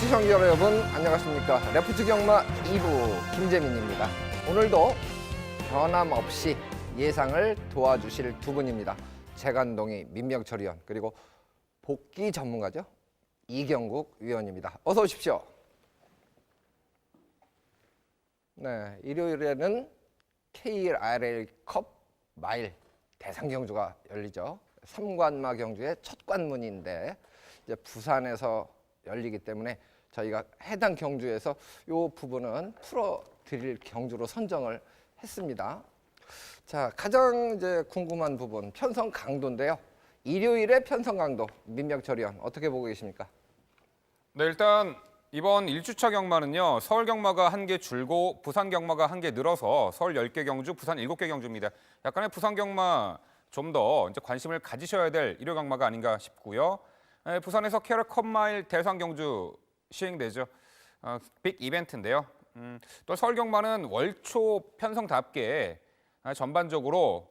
시청자 여러분 안녕하십니까. 레프트 경마 2부 김재민입니다. 오늘도 변함없이 예상을 도와주실 두 분입니다. 재간동이 민병철 위원 그리고 복귀 전문가죠. 이경국 위원입니다. 어서 오십시오. 네, 일요일에는 KRL컵 마일 대상 경주가 열리죠. 3관마 경주의 첫 관문인데 이제 부산에서 열리기 때문에 저희가 해당 경주에서 이 부분은 풀어드릴 경주로 선정을 했습니다. 자, 가장 이제 궁금한 부분 편성 강도인데요. 일요일에 편성 강도 민병철 위원 어떻게 보고 계십니까? 네, 일단 이번 1주차 경마는요. 서울 경마가 1개 줄고 부산 경마가 1개 늘어서 서울 10개 경주, 부산 7개 경주입니다. 약간의 부산 경마 좀 더 이제 관심을 가지셔야 될 일요 경마가 아닌가 싶고요. 부산에서 KRL 컵마일 대상 경주 시행되죠. 빅 이벤트인데요. 또 서울 경마는 월초 편성답게 전반적으로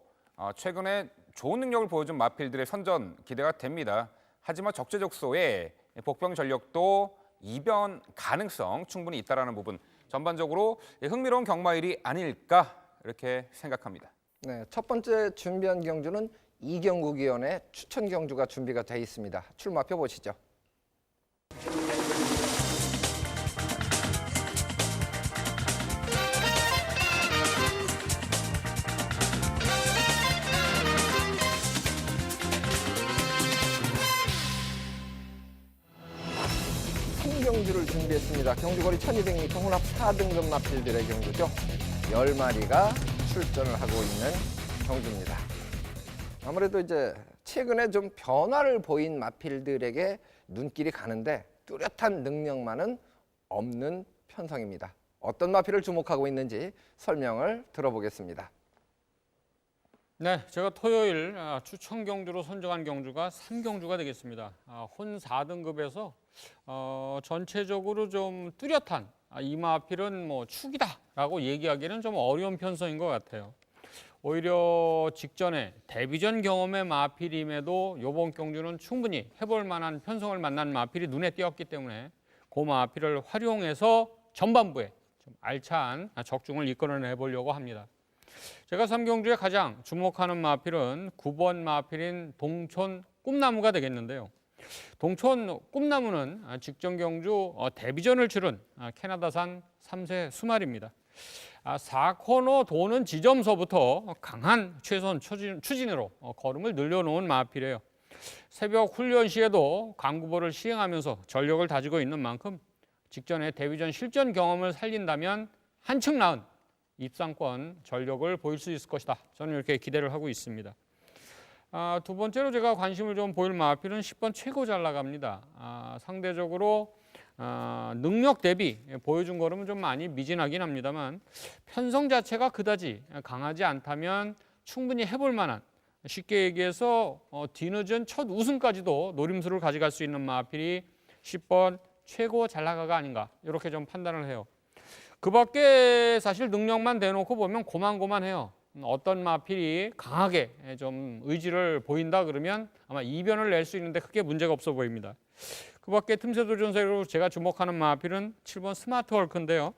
최근에 좋은 능력을 보여준 마필들의 선전 기대가 됩니다. 하지만 적재적소에 복병 전력도 이변 가능성 충분히 있다는 부분, 전반적으로 흥미로운 경마일이 아닐까 이렇게 생각합니다. 네, 첫 번째 준비한 경주는 이경국 위원의 추천 경주가 준비가 돼 있습니다. 출마표 보시죠. 경주를 준비했습니다. 경주거리 1200m 혼합 4등급 마필들의 경주죠. 10마리가 출전을 하고 있는 경주입니다. 아무래도 이제 최근에 좀 변화를 보인 마필들에게 눈길이 가는데 뚜렷한 능력만은 없는 편성입니다. 어떤 마필을 주목하고 있는지 설명을 들어보겠습니다. 네, 제가 토요일 추천 경주로 선정한 경주가 3경주가 되겠습니다. 혼 4등급에서 전체적으로 좀 뚜렷한 이 마필은 뭐 축이다라고 얘기하기는 좀 어려운 편성인 것 같아요. 오히려 직전에 데뷔전 경험의 마필임에도 이번 경주는 충분히 해볼 만한 편성을 만난 마필이 눈에 띄었기 때문에 그 마필을 활용해서 전반부에 좀 알찬 적중을 이끌어내 보려고 합니다. 제가 3경주에 가장 주목하는 마필은 9번 마필인 동촌 꿈나무가 되겠는데요. 동촌 꿈나무는 직전 경주 데뷔전을 치른 캐나다산 3세 수말입니다. 4코너 도는 지점서부터 강한 최선 추진으로 걸음을 늘려놓은 마필이에요. 새벽 훈련 시에도 강구보를 시행하면서 전력을 다지고 있는 만큼 직전에 데뷔전 실전 경험을 살린다면 한층 나은 입상권 전력을 보일 수 있을 것이다. 저는 이렇게 기대를 하고 있습니다. 두 번째로 제가 관심을 좀 보일 마필은 10번 최고 잘 나갑니다. 상대적으로 능력 대비 보여준 걸음은 좀 많이 미진하긴 합니다만 편성 자체가 그다지 강하지 않다면 충분히 해볼 만한, 쉽게 얘기해서 뒤늦은 첫 우승까지도 노림수를 가져갈 수 있는 마필이 10번 최고 잘 나가가 아닌가 이렇게 좀 판단을 해요. 그 밖에 사실 능력만 대놓고 보면 고만고만해요. 어떤 마필이 강하게 좀 의지를 보인다 그러면 아마 이변을 낼 수 있는데 크게 문제가 없어 보입니다. 그 밖에 틈새 도전세로 제가 주목하는 마필은 7번 스마트 헐크인데요.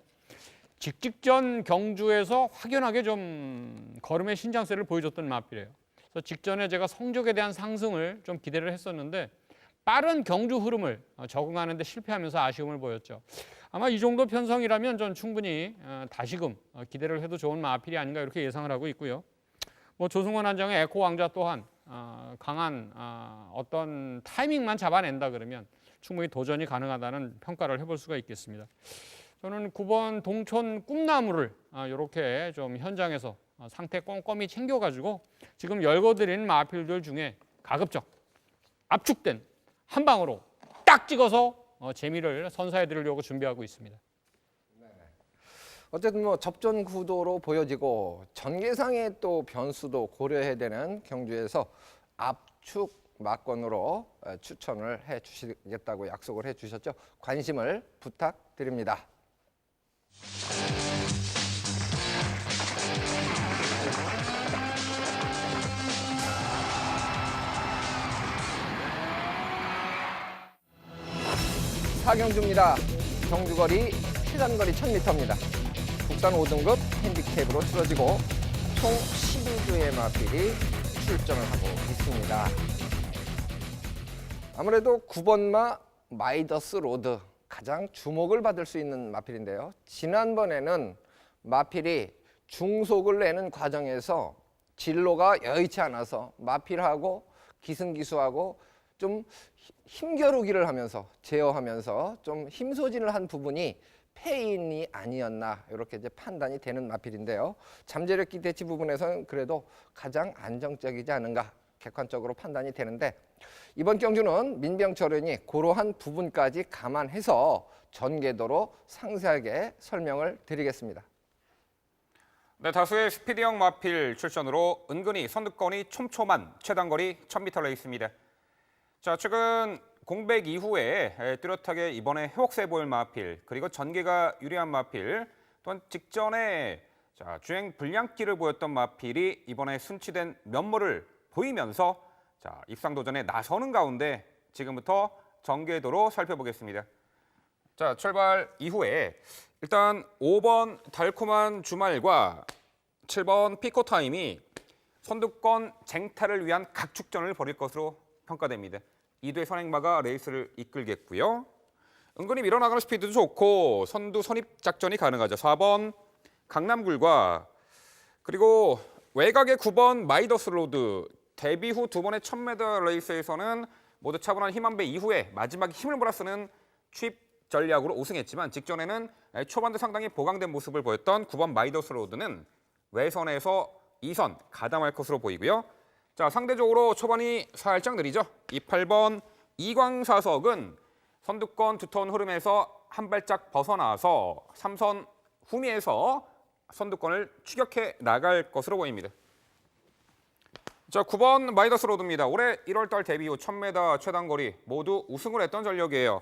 직전 경주에서 확연하게 좀 걸음의 신장세를 보여줬던 마필이에요. 그래서 직전에 제가 성적에 대한 상승을 좀 기대를 했었는데 빠른 경주 흐름을 적응하는 데 실패하면서 아쉬움을 보였죠. 아마 이 정도 편성이라면 전 충분히 다시금 기대를 해도 좋은 마필이 아닌가 이렇게 예상을 하고 있고요. 조승원 한장의 에코 왕자 또한 강한 어떤 타이밍만 잡아낸다 그러면 충분히 도전이 가능하다는 평가를 해볼 수가 있겠습니다. 저는 9번 동촌 꿈나무를 이렇게 좀 현장에서 상태 꼼꼼히 챙겨가지고 지금 열거드린 마필들 중에 가급적 압축된 한 방으로 딱 찍어서 재미를 선사해 드리려고 준비하고 있습니다. 네. 어쨌든 접전 구도로 보여지고 전개상의 또 변수도 고려해야 되는 경주에서 압축 막건으로 추천을 해 주시겠다고 약속을 해 주셨죠. 관심을 부탁드립니다. 4경주입니다. 경주거리 최단거리 1000m입니다. 국산 5등급 핸디캡으로 치러지고 총 12주의 마필이 출전을 하고 있습니다. 아무래도 9번마 마이더스 로드 가장 주목을 받을 수 있는 마필인데요. 지난번에는 마필이 중속을 내는 과정에서 진로가 여의치 않아서 마필하고 기승기수하고 좀 힘겨루기를 하면서 제어하면서 좀 힘소진을 한 부분이 패인이 아니었나 이렇게 이제 판단이 되는 마필인데요. 잠재력기 대치 부분에서는 그래도 가장 안정적이지 않은가 객관적으로 판단이 되는데 이번 경주는 민병철원이 그러한 부분까지 감안해서 전개도로 상세하게 설명을 드리겠습니다. 네, 다수의 스피드형 마필 출전으로 은근히 선두권이 촘촘한 최단거리 1000m 레이스입니다. 자, 최근 공백 이후에 뚜렷하게 이번에 회복세 보일 마필, 그리고 전개가 유리한 마필, 또한 직전에 주행 불량기를 보였던 마필이 이번에 순치된 면모를 보이면서 입상 도전에 나서는 가운데 지금부터 전개도로 살펴보겠습니다. 자, 출발 이후에 일단 5번 달콤한 주말과 7번 피코타임이 선두권 쟁탈을 위한 각축전을 벌일 것으로 평가됩니다. 2대 선행마가 레이스를 이끌겠고요. 은근히 밀어나가는 스피드도 좋고 선두 선입 작전이 가능하죠. 4번 강남굴과 그리고 외곽의 9번 마이더스 로드, 데뷔 후 2번의 1000m 레이스에서는 모두 차분한 힘 한 배 이후에 마지막에 힘을 몰아쓰는 취입 전략으로 우승했지만 직전에는 초반도 상당히 보강된 모습을 보였던 9번 마이더스 로드는 외선에서 2선 가담할 것으로 보이고요. 자, 상대적으로 초반이 살짝 느리죠. 이 8번 이광사석은 선두권 두터운 흐름에서 한 발짝 벗어나서 3선 후미에서 선두권을 추격해 나갈 것으로 보입니다. 자, 9번 마이더스 로드입니다. 올해 1월달 데뷔 후 1000m 최단거리 모두 우승을 했던 전력이에요.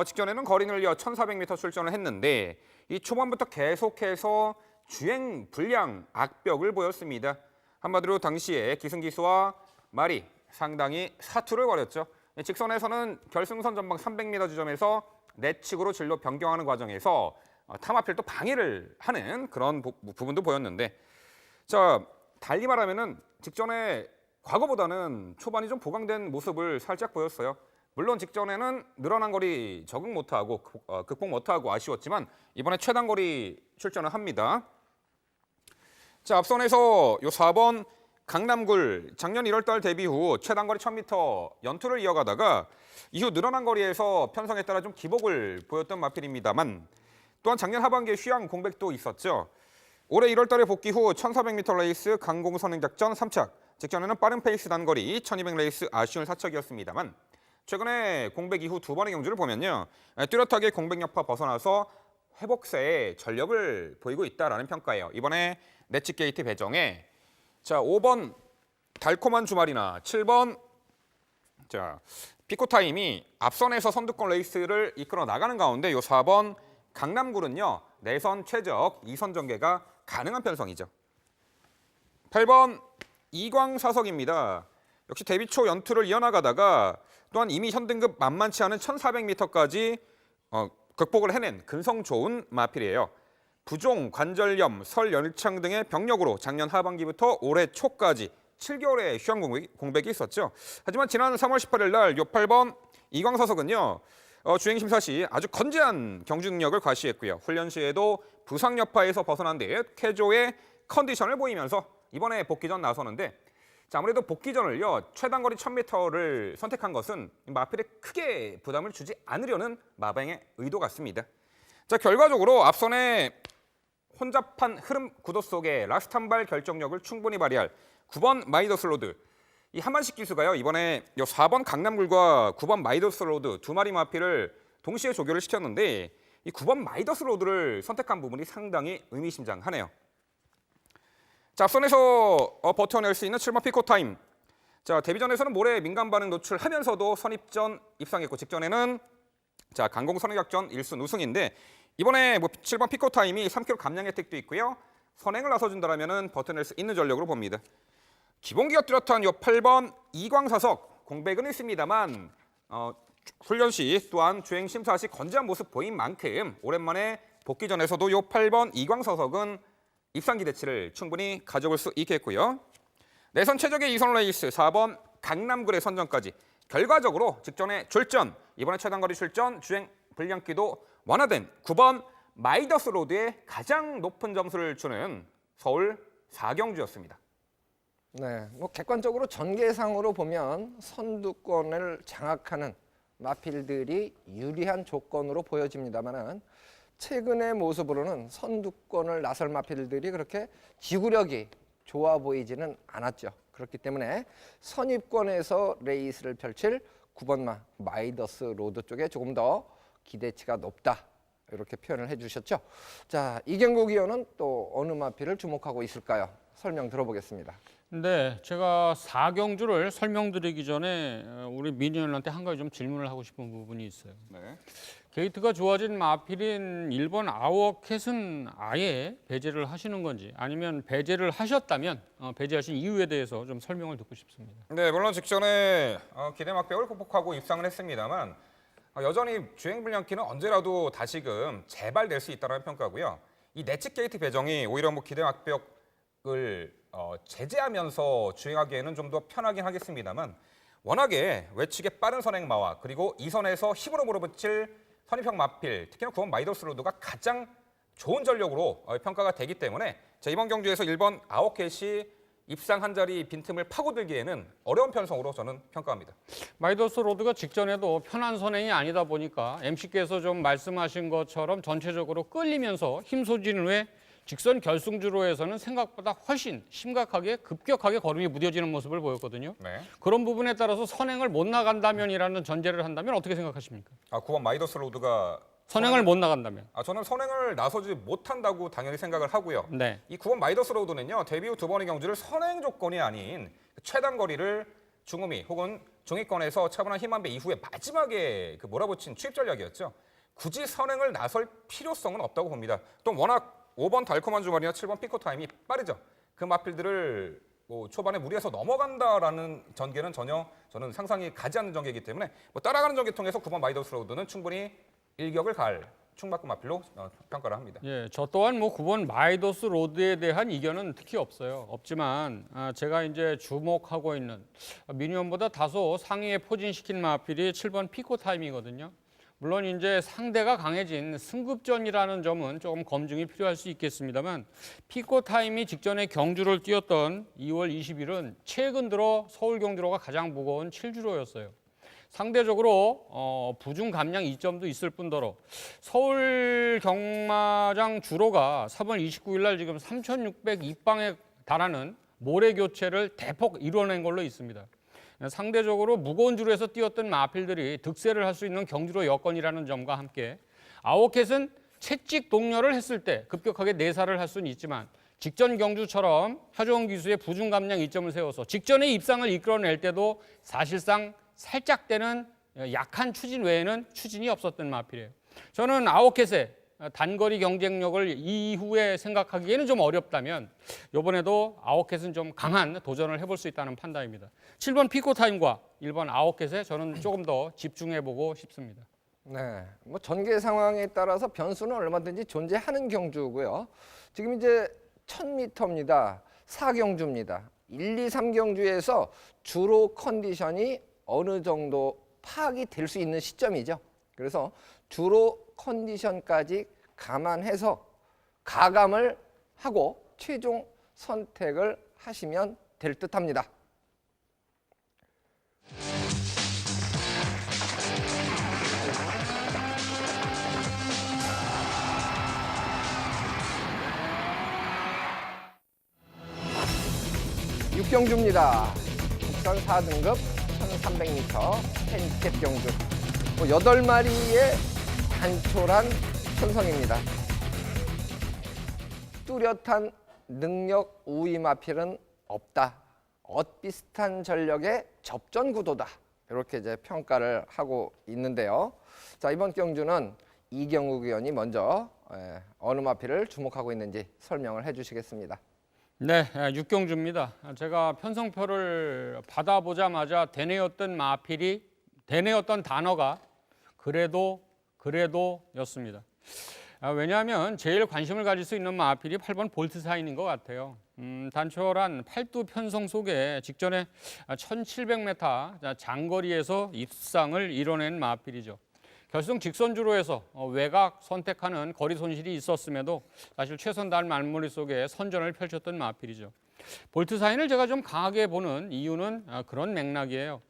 직전에는 거리 늘려 1400m 출전을 했는데 이 초반부터 계속해서 주행 불량 악벽을 보였습니다. 한마디로 당시에 기승기수와 말이 상당히 사투를 벌였죠. 직선에서는 결승선 전방 300m 지점에서 내측으로 진로 변경하는 과정에서 타마필도 방해를 하는 그런 부분도 보였는데, 자, 달리 말하면은 직전에 과거보다는 초반이 좀 보강된 모습을 살짝 보였어요. 물론 직전에는 늘어난 거리 적응 못하고 극복 못하고 아쉬웠지만 이번에 최단거리 출전을 합니다. 자, 앞선에서 요 4번 강남굴 작년 1월달 데뷔 후 최단거리 1000m 연투를 이어가다가 이후 늘어난 거리에서 편성에 따라 좀 기복을 보였던 마필입니다만 또한 작년 하반기에 휴양 공백도 있었죠. 올해 1월달에 복귀 후 1400m 레이스 강공 선행작전 3착, 직전에는 빠른 페이스 단거리 1200 레이스 아쉬운 4척이었습니다만 최근에 공백 이후 2번의 경주를 보면요, 뚜렷하게 공백 여파 벗어나서 회복세에 전력을 보이고 있다라는 평가예요. 이번에 내치 게이트 배정에 5번 달콤한 주말이나 7번 피코타임이 앞선에서 선두권 레이스를 이끌어 나가는 가운데 요 4번 강남굴은요, 내선 최적 2선 전개가 가능한 편성이죠. 8번 이광사석입니다. 역시 데뷔 초 연투를 이어나가다가 또한 이미 현등급 만만치 않은 1400m까지 극복을 해낸 근성 좋은 마필이에요. 부종, 관절염, 설 열창 등의 병력으로 작년 하반기부터 올해 초까지 7개월의 휴양 공백이 있었죠. 하지만 지난 3월 18일 날 요 8번 이광사석은요, 주행 심사 시 아주 건재한 경주 능력을 과시했고요. 훈련 시에도 부상 여파에서 벗어난 뒤 쾌조의 컨디션을 보이면서 이번에 복귀전 나서는데, 자, 아무래도 복귀전을요 최단거리 1000m를 선택한 것은 마필에 크게 부담을 주지 않으려는 마방의 의도 같습니다. 자, 결과적으로 앞선에 혼잡한 흐름 구도 속에 라스트 한 발 결정력을 충분히 발휘할 9번 마이더스 로드, 이 한만식 기수가요 이번에 4번 강남굴과 9번 마이더스 로드 두 마리 마필을 동시에 조교를 시켰는데 이 9번 마이더스 로드를 선택한 부분이 상당히 의미심장하네요. 자, 앞선에서 버텨낼 수 있는 7번 피코타임. 자, 데뷔전에서는 모래 민감 반응 노출하면서도 선입전 입상했고 직전에는 강공 선행작전 1순 우승인데 이번에 7번 피코타임이 3km 감량 혜택도 있고요. 선행을 나서준다면 버텨낼 수 있는 전력으로 봅니다. 기본기가 뚜렷한 요 8번 이광사석 공백은 있습니다만 훈련 시 또한 주행 심사 시 건재한 모습 보인 만큼 오랜만에 복귀전에서도 요 8번 이광서석은 입상 기대치를 충분히 가져올 수 있겠고요. 내선 최적의 이선 레이스 4번 강남굴의 선전까지 결과적으로 직전에 출전, 이번에 최단거리 출전, 주행 불량기도 완화된 9번 마이더스 로드에 가장 높은 점수를 주는 서울 4경주였습니다. 네, 뭐 객관적으로 전개상으로 보면 선두권을 장악하는 마필들이 유리한 조건으로 보여집니다만은 최근의 모습으로는 선두권을 나설 마필들이 그렇게 지구력이 좋아 보이지는 않았죠. 그렇기 때문에 선입권에서 레이스를 펼칠 9번마 마이더스 로드 쪽에 조금 더 기대치가 높다. 이렇게 표현을 해주셨죠. 자, 이경국 위원은 또 어느 마필을 주목하고 있을까요? 설명 들어보겠습니다. 네, 제가 4경주를 설명드리기 전에 우리 민희원한테 한 가지 좀 질문을 하고 싶은 부분이 있어요. 네. 게이트가 좋아진 마필인 1번 아워캣은 아예 배제를 하시는 건지 아니면 배제를 하셨다면 배제하신 이유에 대해서 좀 설명을 듣고 싶습니다. 네, 물론 직전에 기대 막벽을 극복하고 입상을 했습니다만 여전히 주행 불량키는 언제라도 다시금 재발될 수 있다는 평가고요. 이 내측 게이트 배정이 오히려 뭐 기대 막벽을 제재하면서 주행하기에는 좀 더 편하긴 하겠습니다만 워낙에 외측의 빠른 선행마와 그리고 이선에서 힘으로 몰아붙일 선입형 마필, 특히나 9번 마이더스 로드가 가장 좋은 전력으로 평가가 되기 때문에 이번 경주에서 1번 아워캣이 입상 한 자리 빈틈을 파고들기에는 어려운 편성으로 저는 평가합니다. 마이더스 로드가 직전에도 편한 선행이 아니다 보니까 MC께서 좀 말씀하신 것처럼 전체적으로 끌리면서 힘 소진 후에 직선 결승주로에서는 생각보다 훨씬 심각하게 급격하게 걸음이 무뎌지는 모습을 보였거든요. 네. 그런 부분에 따라서 선행을 못 나간다면이라는 전제를 한다면 어떻게 생각하십니까? 9번 마이더스 로드가 선행을 못 나간다면. 저는 선행을 나서지 못한다고 당연히 생각을 하고요. 네. 이 9번 마이더스 로드는요. 데뷔 후 2번의 경주를 선행 조건이 아닌 최단 거리를 중후미 혹은 중위권에서 차분한 힘 한 배 이후에 마지막에 몰아붙인 추입 전략이었죠. 굳이 선행을 나설 필요성은 없다고 봅니다. 또 워낙 5번 달콤한 주말이나 7번 피코 타임이 빠르죠. 그 마필들을 초반에 무리해서 넘어간다라는 전개는 전혀 저는 상상이 가지 않는 전개이기 때문에 따라가는 전개 통해서 9번 마이더스 로드는 충분히 일격을 갈 충박급 마필로 평가를 합니다. 예, 저 또한 9번 마이더스 로드에 대한 이견은 특히 없어요. 없지만 제가 이제 주목하고 있는 미니언보다 다소 상위에 포진시킨 마필이 7번 피코 타임이거든요. 물론 이제 상대가 강해진 승급전이라는 점은 조금 검증이 필요할 수 있겠습니다만 피코 타임이 직전에 경주를 뛰었던 2월 20일은 최근 들어 서울 경주로가 가장 무거운 7주로였어요. 상대적으로 부중 감량 이점도 있을 뿐더러 서울 경마장 주로가 3월 29일 날 지금 3,600 입방에 달하는 모래 교체를 대폭 이뤄낸 걸로 있습니다. 상대적으로 무거운 주로에서 뛰었던 마필들이 득세를 할 수 있는 경주로 여건이라는 점과 함께 아워캣은 채찍 동료를 했을 때 급격하게 내사를 할 수는 있지만 직전 경주처럼 하조원 기수의 부중 감량 이점을 세워서 직전의 입상을 이끌어낼 때도 사실상 살짝되는 약한 추진 외에는 추진이 없었던 마필이에요. 저는 아워캣의 단거리 경쟁력을 이후에 생각하기에는 좀 어렵다면 이번에도 아워캣은 좀 강한 도전을 해볼 수 있다는 판단입니다. 7번 피코 타임과 1번 아워캣에 저는 조금 더 집중해보고 싶습니다. 네, 뭐 전개 상황에 따라서 변수는 얼마든지 존재하는 경주고요. 지금 이제 1000m입니다. 4경주입니다. 1, 2, 3경주에서 주로 컨디션이 어느 정도 파악이 될 수 있는 시점이죠. 그래서 주로 컨디션까지 감안해서 가감을 하고 최종 선택을 하시면 될 듯합니다. 육경주입니다. 국산 4등급 1300m 핸디캡 경주 8마리의 단촐한 편성입니다. 뚜렷한 능력 우위 마필은 없다. 엇비슷한 전력의 접전 구도다. 이렇게 이제 평가를 하고 있는데요. 자, 이번 경주는 이경욱 의원이 먼저 어느 마필을 주목하고 있는지 설명을 해주시겠습니다. 네, 6경주입니다. 제가 편성표를 받아보자마자 대뇌였던 마필이 대뇌 어떤 단어가 그래도였습니다. 왜냐하면 제일 관심을 가질 수 있는 마필이 8번 볼트사인인 것 같아요. 단촐한 팔두 편성 속에 직전에 1700m 장거리에서 입상을 이뤄낸 마필이죠. 결승 직선주로 해서 외곽 선택하는 거리 손실이 있었음에도 사실 최선 다할 말머리 속에 선전을 펼쳤던 마필이죠. 볼트사인을 제가 좀 강하게 보는 이유는 그런 맥락이에요.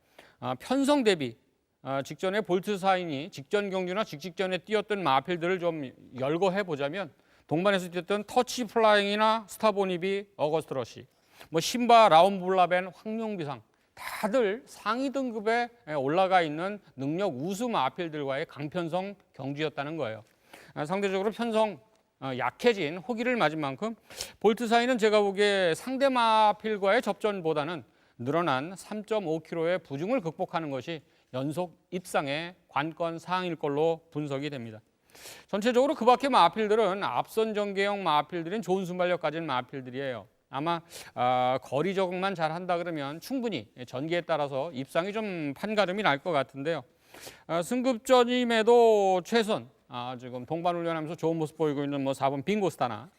편성 대비 직전에 볼트사인이 직전 경주나 직전에 뛰었던 마필들을 좀 열거해 보자면 동반에서 뛰었던 터치 플라잉이나 스타보니비, 어거스트 러시, 뭐 신바, 라운블라벤, 황룡비상 다들 상위 등급에 올라가 있는 능력 우수 마필들과의 강편성 경주였다는 거예요. 상대적으로 편성 약해진 호기를 맞은 만큼 볼트사인은 제가 보기에 상대 마필과의 접전보다는 늘어난 3.5kg의 부중을 극복하는 것이 연속 입상의 관건 사항일 걸로 분석이 됩니다. 전체적으로 그 밖의 마필들은 앞선 전개형 마필들인 좋은 순발력 가진 마필들이에요. 아마 거리 적응만 잘 한다 그러면 충분히 전개에 따라서 입상이 좀 판가름이 날 것 같은데요. 승급전임에도 최선 지금 동반 훈련하면서 좋은 모습 보이고 있는 뭐 4번 빙고스타나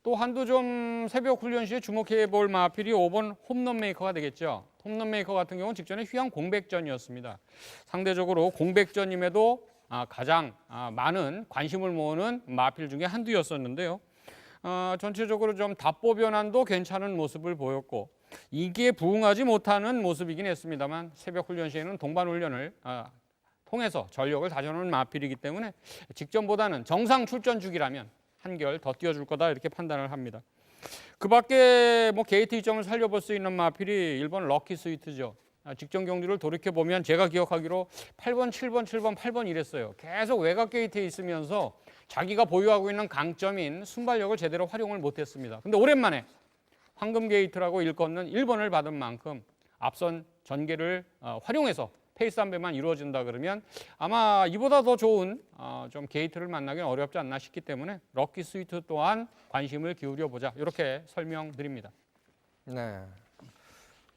또 한두 좀 새벽 훈련 시에 주목해 볼 마필이 5번 홈런 메이커가 되겠죠. 홈런 메이커 같은 경우는 직전에 휴양 공백전이었습니다. 상대적으로 공백전임에도 가장 많은 관심을 모으는 마필 중에 한두였었는데요. 전체적으로 좀 답보 변환도 괜찮은 모습을 보였고 이게 부응하지 못하는 모습이긴 했습니다만 새벽 훈련 시에는 동반 훈련을 통해서 전력을 다져놓은 마필이기 때문에 직전보다는 정상 출전 주기라면 한결 더 뛰어줄 거다 이렇게 판단을 합니다. 그 밖에 뭐 게이트 이점을 살려볼 수 있는 마필이 1번 럭키 스위트죠. 직전 경주를 돌이켜보면 제가 기억하기로 8번, 7번, 7번, 8번 이랬어요. 계속 외곽 게이트에 있으면서 자기가 보유하고 있는 강점인 순발력을 제대로 활용을 못했습니다. 근데 오랜만에 황금 게이트라고 일컫는 1번을 받은 만큼 앞선 전개를 활용해서 페이스 안배만 이루어진다 그러면 아마 이보다 더 좋은 좀 게이트를 만나기는 어렵지 않나 싶기 때문에 럭키 스위트 또한 관심을 기울여 보자 이렇게 설명드립니다. 네.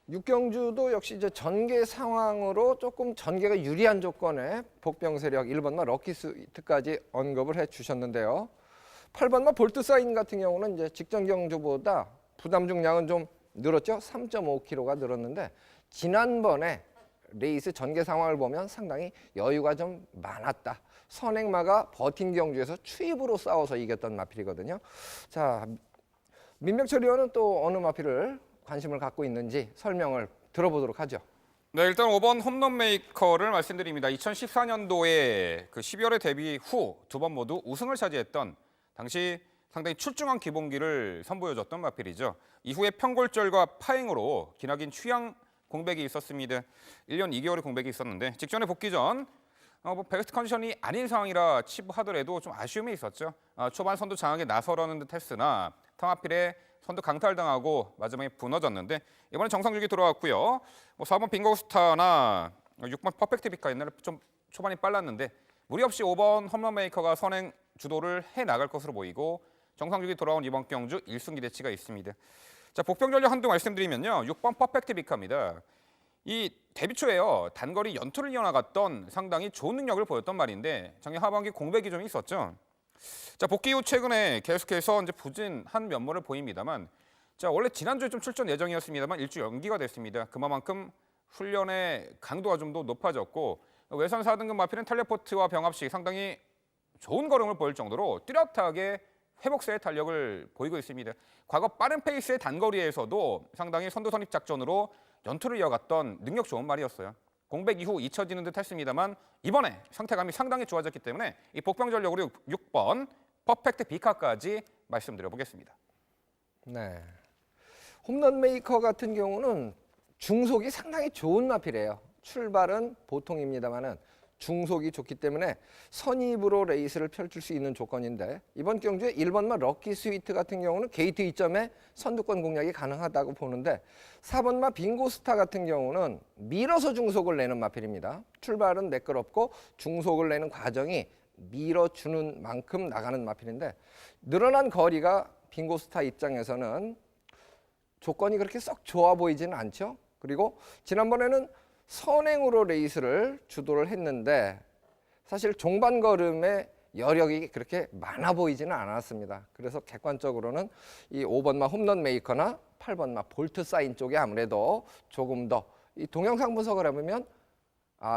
육경주도 역시 이제 전개 상황으로 조금 전개가 유리한 조건에 복병세력 1번마 럭키 스위트까지 언급을 해 주셨는데요. 8번마 볼트사인 같은 경우는 이제 직전 경주보다 부담 중량은 좀 늘었죠. 3.5kg가 늘었는데 지난번에 레이스 전개 상황을 보면 상당히 여유가 좀 많았다. 선행마가 버틴 경주에서 추입으로 싸워서 이겼던 마필이거든요. 자, 민백철 의원은 또 어느 마필을 관심을 갖고 있는지 설명을 들어보도록 하죠. 네, 일단 5번 홈런 메이커를 말씀드립니다. 2014년도에 그 12월에 데뷔 후 두 번 모두 우승을 차지했던 당시 상당히 출중한 기본기를 선보여줬던 마필이죠. 이후에 평골절과 파행으로 기나긴 휴양 공백이 있었습니다. 1년 2개월의 공백이 있었는데 직전에 복귀 전 베스트 컨디션이 아닌 상황이라 치부하더라도 좀 아쉬움이 있었죠. 초반 선두 장악에 나서려는 듯 했으나 탐하필에 선두 강탈당하고 마지막에 무너졌는데 이번에 정상주기 돌아왔고요. 4번 빙고스타나 6번 퍼펙트 비카 옛날에 좀 초반이 빨랐는데 무리 없이 5번 홈런 메이커가 선행 주도를 해 나갈 것으로 보이고 정상주기 돌아온 이번 경주 1승 기대치가 있습니다. 자, 복병 전력 한두 말씀드리면요. 6번 퍼펙트 비카입니다. 이 데뷔 초에요. 단거리 연투를 이어나갔던 상당히 좋은 능력을 보였던 말인데 작년 하반기 공백이 좀 있었죠. 자, 복귀 후 최근에 계속해서 이제 부진한 면모를 보입니다만 자, 원래 지난주에 좀 출전 예정이었습니다만 일주 연기가 됐습니다. 그만큼 훈련의 강도가 좀 더 높아졌고 외선 4등급 마필은 텔레포트와 병합 시 상당히 좋은 걸음을 보일 정도로 뚜렷하게 회복세의 탄력을 보이고 있습니다. 과거 빠른 페이스의 단거리에서도 상당히 선두 선입 작전으로 연투를 이어갔던 능력 좋은 말이었어요. 공백 이후 잊혀지는 듯 했습니다만 이번에 상태감이 상당히 좋아졌기 때문에 이 복병 전력으로 6번 퍼펙트 비카까지 말씀드려보겠습니다. 네. 홈런 메이커 같은 경우는 중속이 상당히 좋은 마필이에요. 출발은 보통입니다만은 중속이 좋기 때문에 선입으로 레이스를 펼칠 수 있는 조건인데 이번 경주에 1번마 럭키 스위트 같은 경우는 게이트 2점에 선두권 공략이 가능하다고 보는데 4번마 빙고스타 같은 경우는 밀어서 중속을 내는 마필입니다. 출발은 매끄럽고 중속을 내는 과정이 밀어주는 만큼 나가는 마필인데 늘어난 거리가 빙고스타 입장에서는 조건이 그렇게 썩 좋아 보이지는 않죠. 그리고 지난번에는 선행으로 레이스를 주도를 했는데 사실 종반 걸음의 여력이 그렇게 많아 보이지는 않았습니다. 그래서 객관적으로는 이 5번마 홈런 메이커나 8번마 볼트 사인 쪽에 아무래도 조금 더 이 동영상 분석을 해보면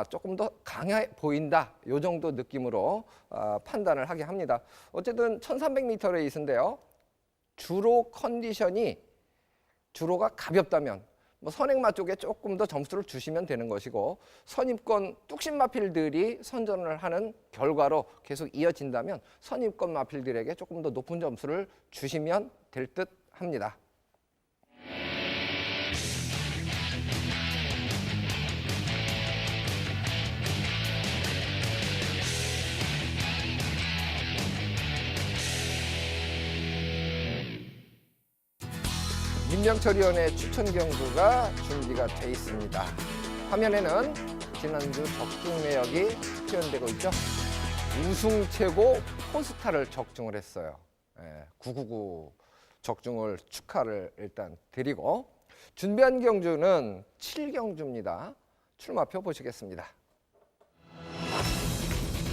조금 더 강해 보인다. 이 정도 느낌으로 판단을 하게 합니다. 어쨌든 1300m 레이스인데요. 주로 컨디션이 주로가 가볍다면 뭐 선행마 쪽에 조금 더 점수를 주시면 되는 것이고 선입권 뚝심 마필들이 선전을 하는 결과로 계속 이어진다면 선입권 마필들에게 조금 더 높은 점수를 주시면 될 듯 합니다. 민병철 위원의 추천 경주가 준비가 돼 있습니다. 화면에는 지난주 적중 내역이 표현되고 있죠. 우승 최고 포스타를 적중을 했어요. 999 적중을 축하를 일단 드리고 준비한 경주는 7경주입니다. 출마표 보시겠습니다.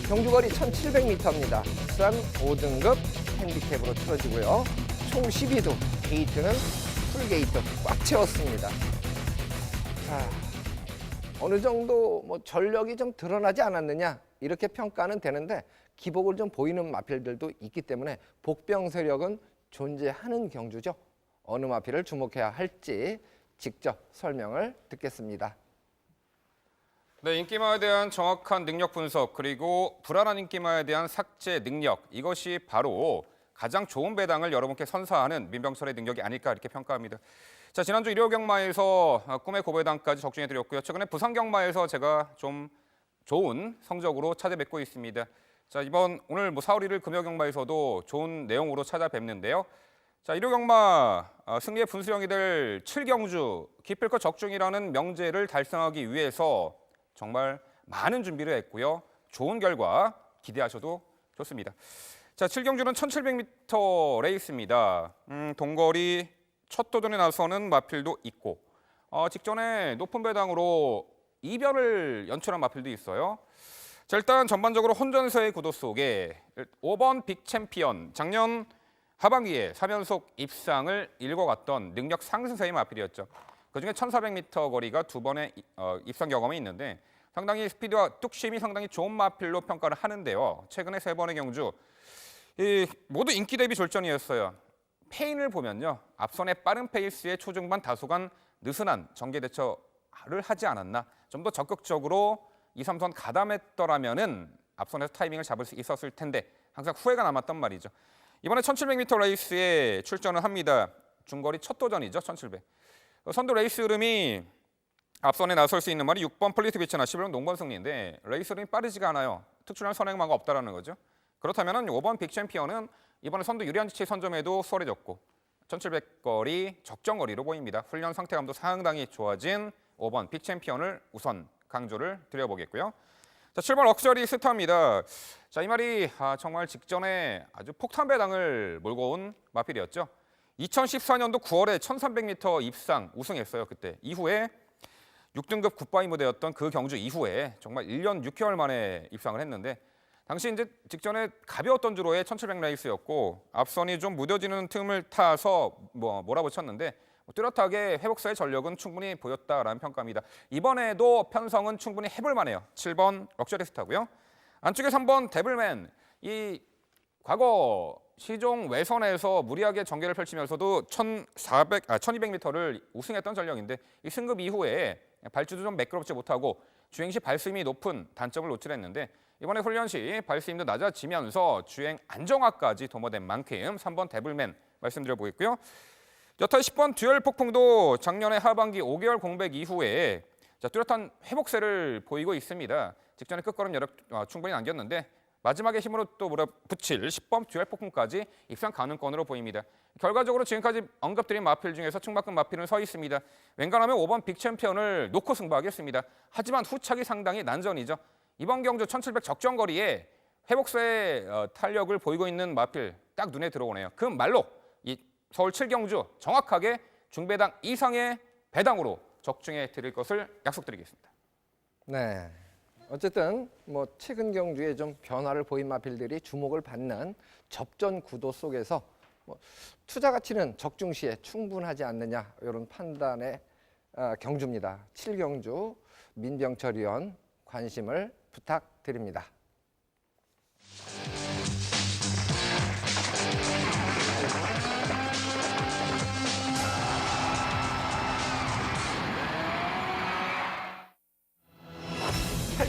경주거리 1700m입니다. 부산 5등급 핸디캡으로 치러지고요. 총 12도, 게이트는 풀게이트 꽉 채웠습니다. 자, 어느 정도 뭐 전력이 좀 드러나지 않았느냐 이렇게 평가는 되는데 기복을 좀 보이는 마필들도 있기 때문에 복병 세력은 존재하는 경주죠. 어느 마필을 주목해야 할지 직접 설명을 듣겠습니다. 네, 인기마에 대한 정확한 능력 분석 그리고 불안한 인기마에 대한 삭제 능력 이것이 바로 가장 좋은 배당을 여러분께 선사하는 민병철의 능력이 아닐까 이렇게 평가합니다. 자, 지난주 일요 경마에서 꿈의 고배당까지 적중해드렸고요. 최근에 부산 경마에서 제가 좀 좋은 성적으로 찾아뵙고 있습니다. 자, 오늘 4월 1일 금요 경마에서도 좋은 내용으로 찾아뵙는데요. 자, 일요 경마 승리의 분수령이 될 7경주 기필코 적중이라는 명제를 달성하기 위해서 정말 많은 준비를 했고요. 좋은 결과 기대하셔도 좋습니다. 자, 7경주는 1700m 레이스입니다. 동거리 첫 도전에 나서는 마필도 있고 직전에 높은 배당으로 이변을 연출한 마필도 있어요. 자, 일단 전반적으로 혼전세의 구도 속에 5번 빅챔피언 작년 하반기에 3연속 입상을 일궈갔던 능력 상승세의 마필이었죠. 그중에 1400m 거리가 2번의 입상 경험이 있는데 상당히 스피드와 뚝심이 상당히 좋은 마필로 평가를 하는데요. 최근에 3번의 경주 모두 인기 대비 졸전이었어요. 페인을 보면요. 앞선의 빠른 페이스의 초중반 다소간 느슨한 전개 대처를 하지 않았나. 좀 더 적극적으로 2, 3선 가담했더라면은 앞선에서 타이밍을 잡을 수 있었을 텐데 항상 후회가 남았단 말이죠. 이번에 1700m 레이스에 출전을 합니다. 중거리 첫 도전이죠. 1700. 선두 레이스 흐름이 앞선에 나설 수 있는 말이 6번 플리트비치나 11번 농번 승리인데 레이스 흐름이 빠르지가 않아요. 특출난 선행마가 없다라는 거죠. 그렇다면 5번 빅챔피언은 이번에 선두 유리한 지체 선점에도 수월해졌고 1700거리 적정거리로 보입니다. 훈련 상태감도 상당히 좋아진 5번 빅챔피언을 우선 강조를 드려보겠고요. 자, 7번 럭셔리 스타입니다. 자, 이 말이 정말 직전에 아주 폭탄 배당을 몰고 온 마필이었죠. 2014년도 9월에 1300m 입상 우승했어요. 그때 이후에 6등급 굿바이 무대였던 그 경주 이후에 정말 1년 6개월 만에 입상을 했는데 당시 이제 직전에 가벼웠던 주로의 1700 레이스였고 앞선이 좀 무뎌지는 틈을 타서 몰아붙였는데 뚜렷하게 회복사의 전력은 충분히 보였다라는 평가입니다. 이번에도 편성은 충분히 해볼 만해요. 7번 럭셔리 스타고요. 안쪽에 3번 데블맨. 이 과거 시종 외선에서 무리하게 전개를 펼치면서도 1200m를 우승했던 전력인데 이 승급 이후에 발주도 좀 매끄럽지 못하고 주행 시 발스힘이 높은 단점을 노출했는데 이번에 훈련 시 발스힘도 낮아지면서 주행 안정화까지 도모된 만큼 3번 데블맨 말씀드려 보겠고요. 여타 10번 듀얼 폭풍도 작년에 하반기 5개월 공백 이후에 뚜렷한 회복세를 보이고 있습니다. 직전에 끝걸음 여력 충분히 남겼는데 마지막에 힘으로 또 몰아붙일 10번 듀얼 폭풍까지 입상 가능권으로 보입니다. 결과적으로 지금까지 언급드린 마필 중에서 측만큼 마필은 서 있습니다. 웬간하면 5번 빅챔피언을 놓고 승부하겠습니다. 하지만 후착이 상당히 난전이죠. 이번 경주 1700 적정거리에 회복세의 탄력을 보이고 있는 마필 딱 눈에 들어오네요. 그 말로 이 서울 7경주 정확하게 중배당 이상의 배당으로 적중해 드릴 것을 약속드리겠습니다. 네. 어쨌든 뭐 최근 경주에 좀 변화를 보인 마필들이 주목을 받는 접전 구도 속에서 뭐 투자 가치는 적중시에 충분하지 않느냐 이런 판단의 경주입니다. 7경주 민병철 위원 관심을 부탁드립니다.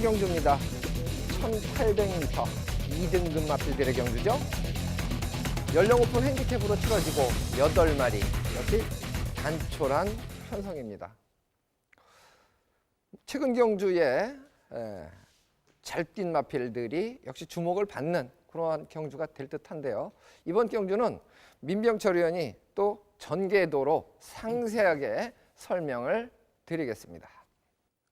경주입니다. 1800m 2등급 마필들의 경주죠. 연령 오픈 핸디캡으로 치러지고 8마리 역시 단촐한 편성입니다. 최근 경주에 잘 뛴 마필들이 역시 주목을 받는 그러한 경주가 될 듯한데요. 이번 경주는 민병철 의원이 또 전개도로 상세하게 설명을 드리겠습니다.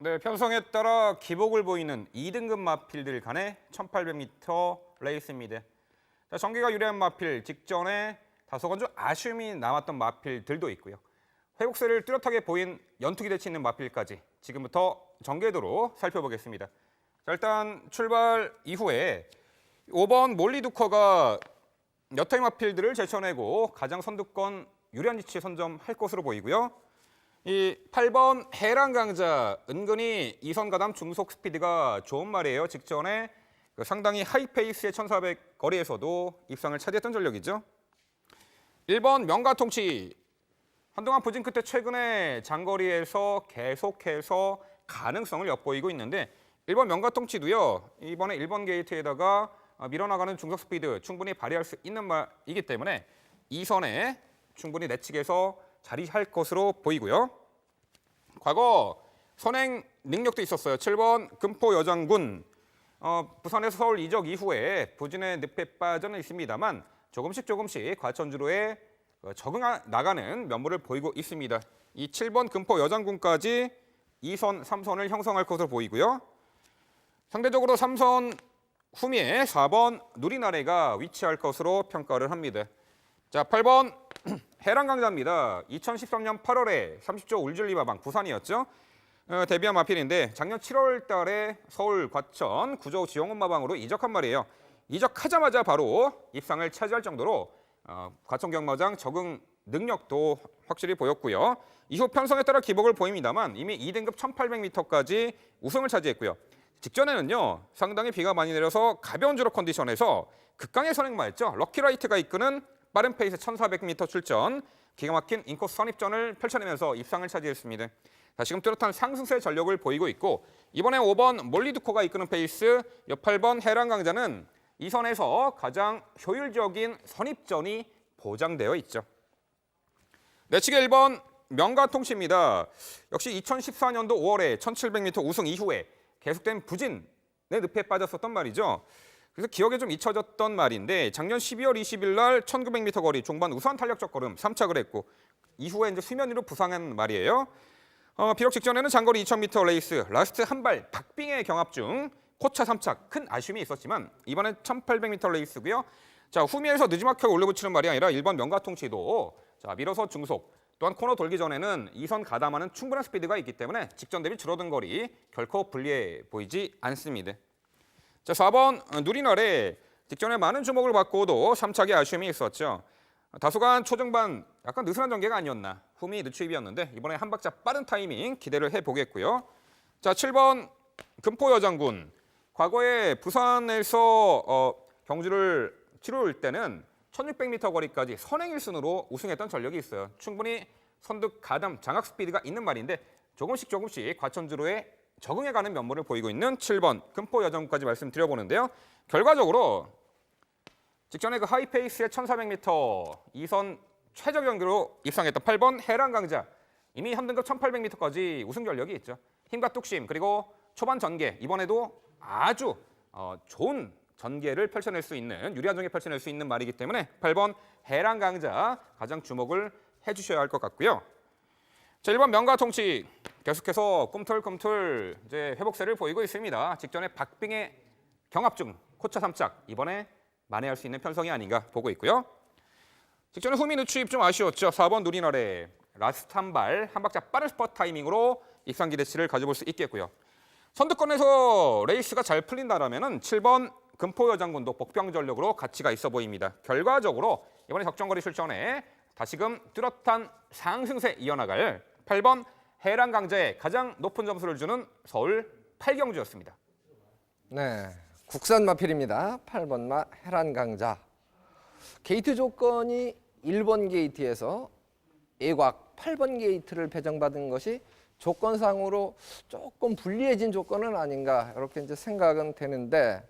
네, 편성에 따라 기복을 보이는 2등급 마필들 간의 1800m 레이스입니다. 자, 전개가 유리한 마필 직전에 다소 좀 아쉬움이 남았던 마필들도 있고요. 회복세를 뚜렷하게 보인 연투기 대치 있는 마필까지 지금부터 전개도로 살펴보겠습니다. 자, 일단 출발 이후에 5번 몰리두커가 여타의 마필들을 제쳐내고 가장 선두권 유리한 위치에 선점할 것으로 보이고요. 이 8번 해랑강자 은근히 2선 가담 중속 스피드가 좋은 말이에요. 직전에 상당히 하이페이스의 1400 거리에서도 입상을 차지했던 전력이죠. 1번 명가통치 한동안 부진 끝에 최근에 장거리에서 계속해서 가능성을 엿보이고 있는데 1번 명가통치도요. 이번에 1번 게이트에다가 밀어나가는 중속 스피드 충분히 발휘할 수 있는 말이기 때문에 2선에 충분히 내측에서 자리할 것으로 보이고요. 과거 선행 능력도 있었어요. 7번 금포 여장군 부산에서 서울 이적 이후에 부진의 늪에 빠져는 있습니다만 조금씩 과천주로에 적응 나가는 면모를 보이고 있습니다. 이 7번 금포 여장군까지 2선, 3선을 형성할 것으로 보이고요. 상대적으로 3선 후미에 4번 누리나래가 위치할 것으로 평가를 합니다. 자, 8번 해랑강자입니다. 2013년 8월에 30조 울줄리마방 부산이었죠. 데뷔한 마필인데 작년 7월 달에 서울 과천 구조 지용원마방으로 이적한 말이에요. 이적하자마자 바로 입상을 차지할 정도로 과천 경마장 적응 능력도 확실히 보였고요. 이후 편성에 따라 기복을 보입니다만 이미 2등급 1800m까지 우승을 차지했고요. 직전에는요 상당히 비가 많이 내려서 가벼운 주로 컨디션에서 극강의 선행마였죠. 럭키라이트가 이끄는 빠른 페이스 1400m 출전, 기가 막힌 인코스 선입전을 펼쳐내면서 입상을 차지했습니다. 다시금 뚜렷한 상승세 전력을 보이고 있고 이번에 5번 몰리두코가 이끄는 페이스, 8번 해랑강자는 이 선에서 가장 효율적인 선입전이 보장되어 있죠. 내측의 1번 명가통치입니다. 역시 2014년도 5월에 1700m 우승 이후에 계속된 부진의 늪에 빠졌었던 말이죠. 그래서 기억에 좀 잊혀졌던 말인데 작년 12월 20일 날 1900m 거리 종반 우수한 탄력적 걸음 3착을 했고 이후에 이제 수면 위로 부상한 말이에요. 비록 직전에는 장거리 2000m 레이스 라스트 한 발 박빙의 경합 중 코차 3착 큰 아쉬움이 있었지만 이번엔 1800m 레이스고요. 자, 후미에서 느지막하게 올려붙이는 말이 아니라 1번 명가통치도 자, 밀어서 중속 또한 코너 돌기 전에는 2선 가담하는 충분한 스피드가 있기 때문에 직전 대비 줄어든 거리 결코 불리해 보이지 않습니다. 자, 4번 누리나래 직전에 많은 주목을 받고도 3착의 아쉬움이 있었죠. 다소간 초중반 약간 느슨한 전개가 아니었나. 후미 늦추입이었는데 이번에 한 박자 빠른 타이밍 기대를 해보겠고요. 자, 7번 금포여장군. 과거에 부산에서 경주를 치룰 때는 1600m 거리까지 선행 1순으로 우승했던 전력이 있어요. 충분히 선두 가담 장악 스피드가 있는 말인데 조금씩 과천주로에 적응해가는 면모를 보이고 있는 7번 금포여장군까지 말씀드려보는데요. 결과적으로 직전에 그 하이페이스의 1400m 2선 최저 경기로 입상했던 8번 해랑강자 이미 현등급 1800m까지 우승 전력이 있죠. 힘과 뚝심 그리고 초반 전개 이번에도 아주 좋은 전개를 펼쳐낼 수 있는 유리한 전개 펼쳐낼 수 있는 말이기 때문에 8번 해랑강자 가장 주목을 해주셔야 할 것 같고요. 자, 1번 명가통치 계속해서 꿈틀꿈틀 이제 회복세를 보이고 있습니다. 직전에 박빙의 경합 중 코차 3착 이번에 만회할 수 있는 편성이 아닌가 보고 있고요. 직전에 후미 늦추입 좀 아쉬웠죠. 4번 누리나래 라스트 한 발 한 박자 빠른 스퍼트 타이밍으로 입상 기대치를 가져볼 수 있겠고요. 선두권에서 레이스가 잘 풀린다라면은 7번 금포여장군도 복병전력으로 가치가 있어 보입니다. 결과적으로 이번에 적정거리 출전에 다시금 뚜렷한 상승세 이어나갈 8번 해랑강자에 가장 높은 점수를 주는 서울 8경주였습니다. 네, 국산 마필입니다. 8번 마 해란강자. 게이트 조건이 1번 게이트에서 예곽 8번 게이트를 배정받은 것이 조건상으로 조금 불리해진 조건은 아닌가 이렇게 이제 생각은 되는데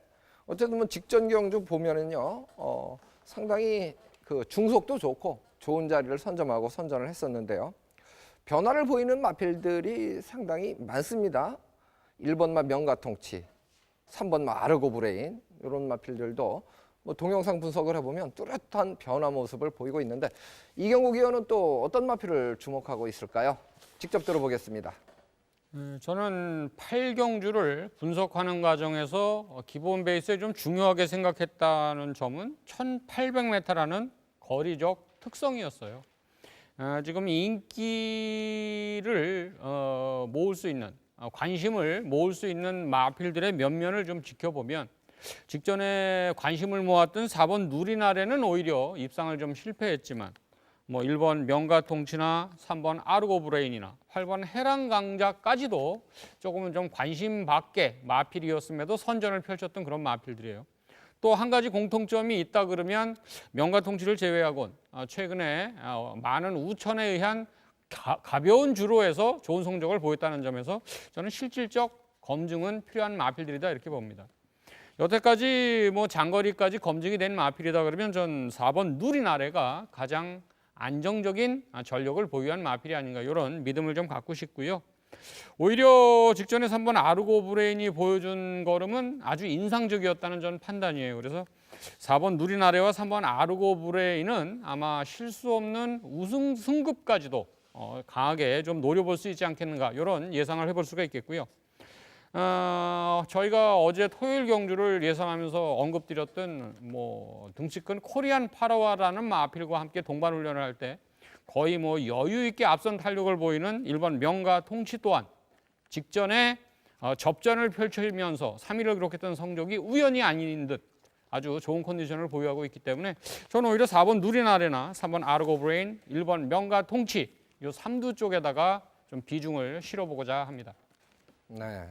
어쨌든 뭐 직전 경주 보면은요 상당히 그 중속도 좋고 좋은 자리를 선점하고 선전을 했었는데요. 변화를 보이는 마필들이 상당히 많습니다. 1번마 명가통치, 3번마 아르고브레인 이런 마필들도 뭐 동영상 분석을 해보면 뚜렷한 변화 모습을 보이고 있는데 이경국 위원은 또 어떤 마필을 주목하고 있을까요? 직접 들어보겠습니다. 저는 8경주를 분석하는 과정에서 기본 베이스에 좀 중요하게 생각했다는 점은 1800m라는 거리적 특성이었어요. 지금 인기를 모을 수 있는, 관심을 모을 수 있는 마필들의 면면을 좀 지켜보면 직전에 관심을 모았던 4번 누리나래는 오히려 입상을 좀 실패했지만 뭐 1번 명가통치나 3번 아르고브레인이나 8번 해랑강자까지도 조금은 좀 관심 밖의 마필이었음에도 선전을 펼쳤던 그런 마필들이에요. 또 한 가지 공통점이 있다 그러면 명가통치를 제외하곤 최근에 많은 우천에 의한 가벼운 주로에서 좋은 성적을 보였다는 점에서 저는 실질적 검증은 필요한 마필들이다 이렇게 봅니다. 여태까지 뭐 장거리까지 검증이 된 마필이다 그러면 전 4번 누리나래가 가장 안정적인 전력을 보유한 마필이 아닌가 이런 믿음을 좀 갖고 싶고요. 오히려 직전에 3번 아르고브레인이 보여준 걸음은 아주 인상적이었다는 전 판단이에요. 그래서 4번 누리나래와 3번 아르고브레인은 아마 실수 없는 우승 승급까지도 강하게 좀 노려볼 수 있지 않겠는가 이런 예상을 해볼 수가 있겠고요. 저희가 어제 토요일 경주를 예상하면서 언급드렸던 뭐 등치 큰 코리안 파라와라는 마필과 함께 동반 훈련을 할 때 거의 뭐 여유 있게 앞선 탄력을 보이는 1번 명가 통치 또한 직전에 접전을 펼치면서 3위를 기록했던 성적이 우연이 아닌 듯 아주 좋은 컨디션을 보유하고 있기 때문에 저는 오히려 4번 누리나래나 3번 아르고브레인, 1번 명가 통치 이 3두 쪽에다가 좀 비중을 실어보고자 합니다. 네.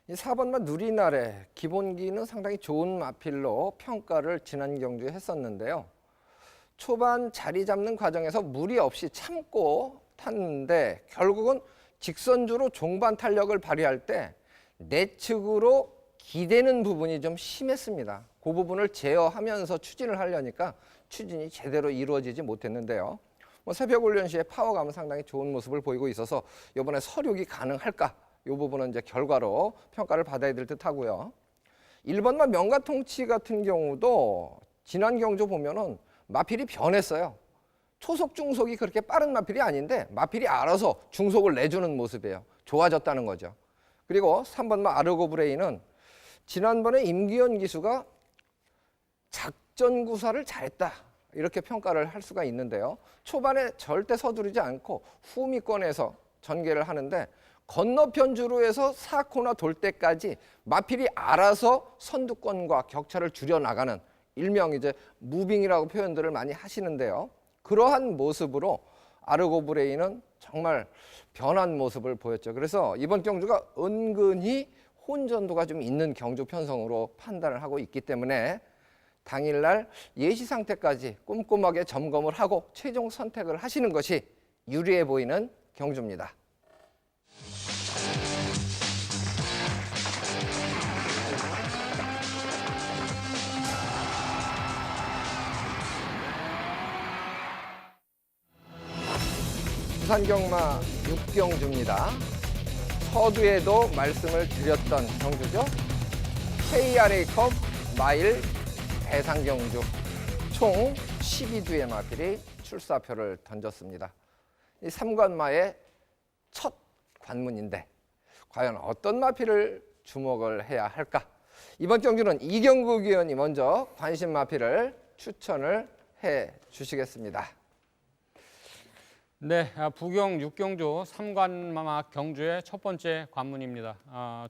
이 4번마 누리나래 기본기는 상당히 좋은 마필로 평가를 지난 경주에 했었는데요. 초반 자리 잡는 과정에서 무리 없이 참고 탔는데 결국은 직선주로 종반 탄력을 발휘할 때 내측으로 기대는 부분이 좀 심했습니다. 그 부분을 제어하면서 추진을 하려니까 추진이 제대로 이루어지지 못했는데요. 뭐 새벽 훈련 시에 파워감은 상당히 좋은 모습을 보이고 있어서 이번에 서륙이 가능할까? 이 부분은 이제 결과로 평가를 받아야 될 듯하고요. 1번마 명가통치 같은 경우도 지난 경주 보면은 마필이 변했어요. 초속 중속이 그렇게 빠른 마필이 아닌데 마필이 알아서 중속을 내주는 모습이에요. 좋아졌다는 거죠. 그리고 3번마 아르고브레인은 지난번에 임기현 기수가 작전 구사를 잘했다 이렇게 평가를 할 수가 있는데요. 초반에 절대 서두르지 않고 후미권에서 전개를 하는데 건너편 주로에서 4코너 돌 때까지 마필이 알아서 선두권과 격차를 줄여나가는 일명 이제 무빙이라고 표현들을 많이 하시는데요. 그러한 모습으로 아르고브레인은 정말 변한 모습을 보였죠. 그래서 이번 경주가 은근히 혼전도가 좀 있는 경주 편성으로 판단을 하고 있기 때문에 당일날 예시 상태까지 꼼꼼하게 점검을 하고 최종 선택을 하시는 것이 유리해 보이는 경주입니다. 부산경마 6경주입니다. 서두에도 말씀을 드렸던 경주죠. KRA컵 마일 대상경주 총 12두의 마필이 출사표를 던졌습니다. 이 3관마의 첫 관문인데 과연 어떤 마필을 주목을 해야 할까? 이번 경주는 이경국 위원이 먼저 관심 마필을 추천을 해 주시겠습니다. 네, 부경 6경주 3관막 경주의 첫 번째 관문입니다.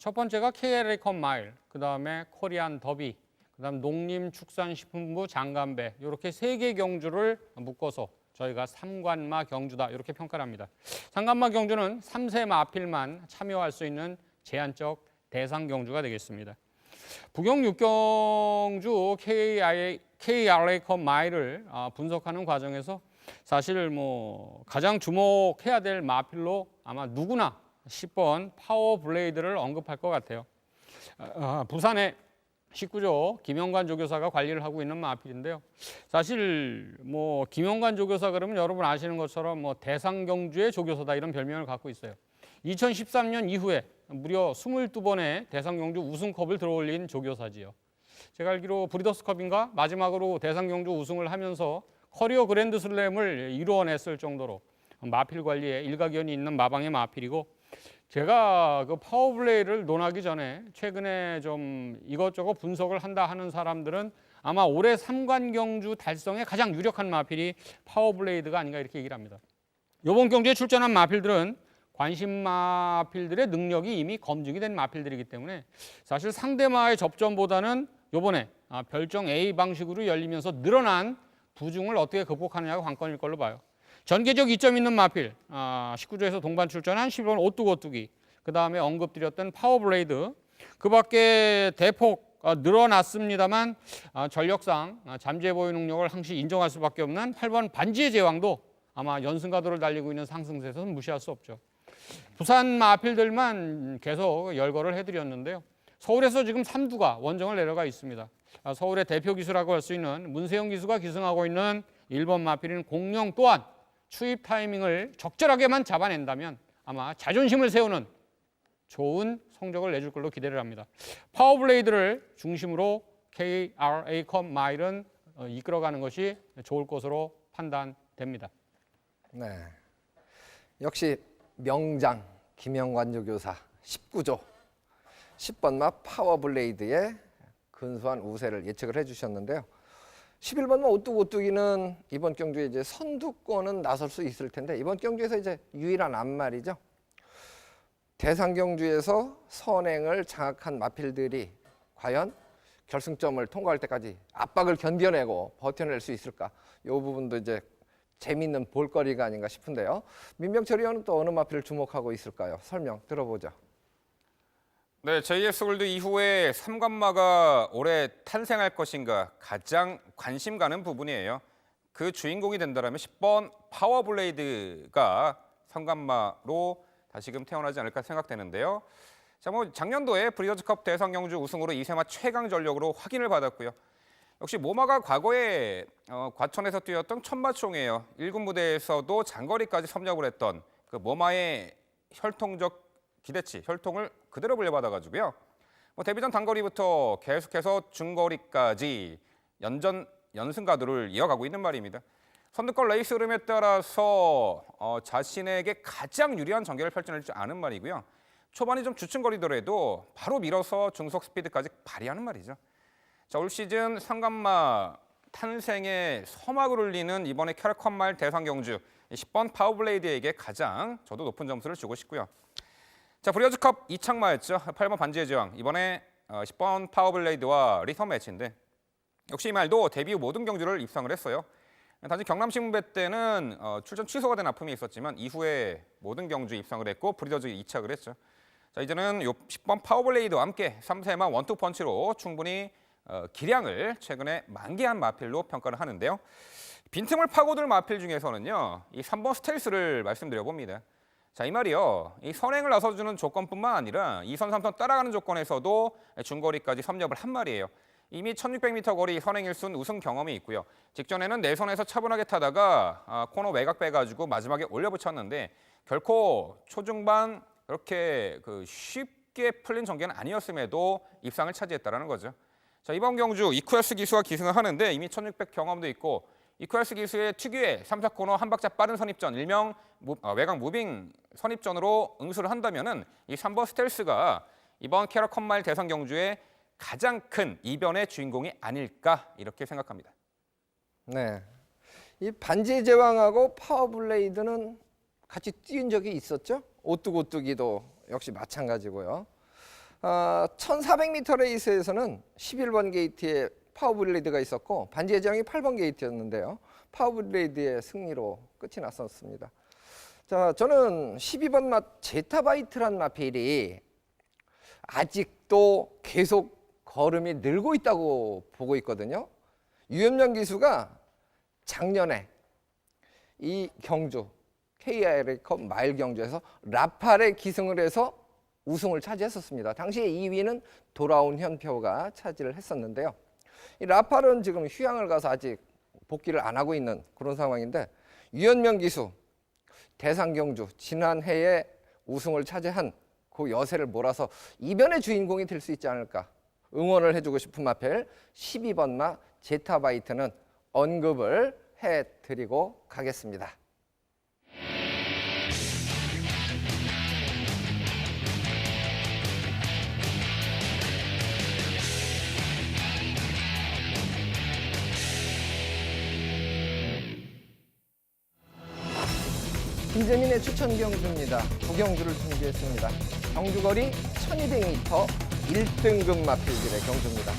첫 번째가 KLA 컵 마일, 그 다음에 코리안 더비, 그 다음 농림축산식품부 장간배 이렇게 3개 경주를 묶어서 저희가 3관마 경주다 이렇게 평가를 합니다. 3관마 경주는 3세 마필만 참여할 수 있는 제한적 대상 경주가 되겠습니다. 부경 6경주 KRA 컵 마일을 분석하는 과정에서 사실 뭐 가장 주목해야 될 마필로 아마 누구나 10번 파워 블레이드를 언급할 것 같아요. 부산의 19조 김영관 조교사가 관리를 하고 있는 마필인데요. 사실 뭐 김영관 조교사 그러면 여러분 아시는 것처럼 뭐 대상 경주의 조교사다 이런 별명을 갖고 있어요. 2013년 이후에 무려 22번의 대상 경주 우승컵을 들어올린 조교사지요. 제가 알기로 브리더스컵인가 마지막으로 대상 경주 우승을 하면서 커리어 그랜드슬램을 이루어냈을 정도로 마필 관리에 일가견이 있는 마방의 마필이고, 제가 그 파워블레이를 논하기 전에 최근에 좀 이것저것 분석을 한다 하는 사람들은 아마 올해 3관 경주 달성에 가장 유력한 마필이 파워블레이드가 아닌가 이렇게 얘기를 합니다. 이번 경주에 출전한 마필들은 관심 마필들의 능력이 이미 검증이 된 마필들이기 때문에 사실 상대마의 접전보다는 이번에 별정 A 방식으로 열리면서 늘어난 부중을 어떻게 극복하느냐가 관건일 걸로 봐요. 전개적 이점 있는 마필, 19조에서 동반 출전한 11번 오뚜고뚜기, 그 다음에 언급드렸던 파워블레이드, 그 밖에 대폭 늘어났습니다만 전력상 잠재 보유 능력을 항시 인정할 수밖에 없는 8번 반지의 제왕도 아마 연승가도를 달리고 있는 상승세에서는 무시할 수 없죠. 부산 마필들만 계속 열거를 해드렸는데요. 서울에서 지금 3두가 원정을 내려가 있습니다. 서울의 대표 기수라고 할 수 있는 문세영 기수가 기승하고 있는 1번 마필인 공룡 또한 추입 타이밍을 적절하게만 잡아낸다면 아마 자존심을 세우는 좋은 성적을 내줄 걸로 기대를 합니다. 파워블레이드를 중심으로 KRA 컵 마일은 이끌어가는 것이 좋을 것으로 판단됩니다. 네, 역시 명장 김영관 조교사 19조 10번 마 파워블레이드의 근소한 우세를 예측을 해주셨는데요. 11번 마 오뚜고뚜기는 이번 경주에 이제 선두권은 나설 수 있을 텐데 이번 경주에서 이제 유일한 암말이죠. 대상 경주에서 선행을 장악한 마필들이 과연 결승점을 통과할 때까지 압박을 견뎌내고 버텨낼 수 있을까? 이 부분도 이제 재미있는 볼거리가 아닌가 싶은데요. 민병철 의원은 또 어느 마필을 주목하고 있을까요? 설명 들어보죠. 네, JS 골드 이후에 3관마가 올해 탄생할 것인가 가장 관심 가는 부분이에요. 그 주인공이 된다면 10번 파워블레이드가 3관마로 다시금 태어나지 않을까 생각되는데요. 자, 뭐 작년도에 브리더즈컵 대상 경주 우승으로 2세마 최강 전력으로 확인을 받았고요. 역시 모마가 과거에 과천에서 뛰었던 천마총이에요. 1군 무대에서도 장거리까지 섭렵을 했던 그 모마의 혈통적 기대치, 혈통을 그대로 물려받아가지고요. 뭐 데뷔전 단거리부터 계속해서 중거리까지 연승 가도를 이어가고 있는 말입니다. 선두권 레이스 흐름에 따라서 자신에게 가장 유리한 전개를 펼쳐낼 줄 아는 말이고요. 초반이 좀 주춤거리더라도 바로 밀어서 중속 스피드까지 발휘하는 말이죠. 자, 올 시즌 3관마 탄생의 서막을 울리는 이번에 캐럿컵마일 대상 경주 10번 파워블레이드에게 가장 저도 높은 점수를 주고 싶고요. 자, 브리더즈컵 2창마였죠. 8번 반지의 제왕. 이번에 10번 파워블레이드와 리턴 매치인데 역시 이 말도 데뷔 후 모든 경주를 입상을 했어요. 단지 경남신문배 때는 출전 취소가 된 아픔이 있었지만 이후에 모든 경주 입상을 했고 브리더즈 2착을 했죠. 자, 이제는 10번 파워블레이드와 함께 3세마 원투펀치로 충분히 기량을 최근에 만개한 마필로 평가를 하는데요. 빈틈을 파고들 마필 중에서는요, 이 3번 스텔스를 말씀드려봅니다. 자, 이 말이요, 이 선행을 나서주는 조건뿐만 아니라 2선, 3선 따라가는 조건에서도 중거리까지 섭렵을 한 말이에요. 이미 1600m 거리 선행 1순 우승 경험이 있고요. 직전에는 내선에서 차분하게 타다가 코너 외곽 빼가지고 마지막에 올려붙였는데 결코 초중반 그렇게 쉽게 풀린 전개는 아니었음에도 입상을 차지했다는 거죠. 자, 이번 경주 이쿠야스 기수와 기승을 하는데 이미 1600 경험도 있고 이쿠야스 기수의 특유의 3, 4코너 한 박자 빠른 선입전, 일명 외곽 무빙 선입전으로 응수를 한다면은 이 3번 스텔스가 이번 캐럿 컵마일 대상 경주의 가장 큰 이변의 주인공이 아닐까 이렇게 생각합니다. 네, 이 반지의 제왕하고 파워블레이드는 같이 뛴 적이 있었죠. 오뚜기도 역시 마찬가지고요. 1400m 레이스에서는 11번 게이트에 파워블레이드가 있었고 반지의 제왕이 8번 게이트였는데요. 파워블레이드의 승리로 끝이 났었습니다. 자, 저는 12번 맛 제타바이트란 마필이 아직도 계속 걸음이 늘고 있다고 보고 있거든요. 유염영 기수가 작년에 이 경주 KIRA컵 마일 경주에서 라팔에 기승을 해서 우승을 차지했었습니다. 당시에 2위는 돌아온 현표가 차지를 했었는데요. 이 라팔은 지금 휴양을 가서 아직 복귀를 안 하고 있는 그런 상황인데 유연명 기수 대상경주 지난해에 우승을 차지한 그 여세를 몰아서 이변의 주인공이 될 수 있지 않을까 응원을 해주고 싶은 마필 12번 마 제타바이트는 언급을 해드리고 가겠습니다. 김재민의 추천 경주입니다. 두 경주를 준비했습니다. 경주거리 1200m 1등급 마필들의 경주입니다.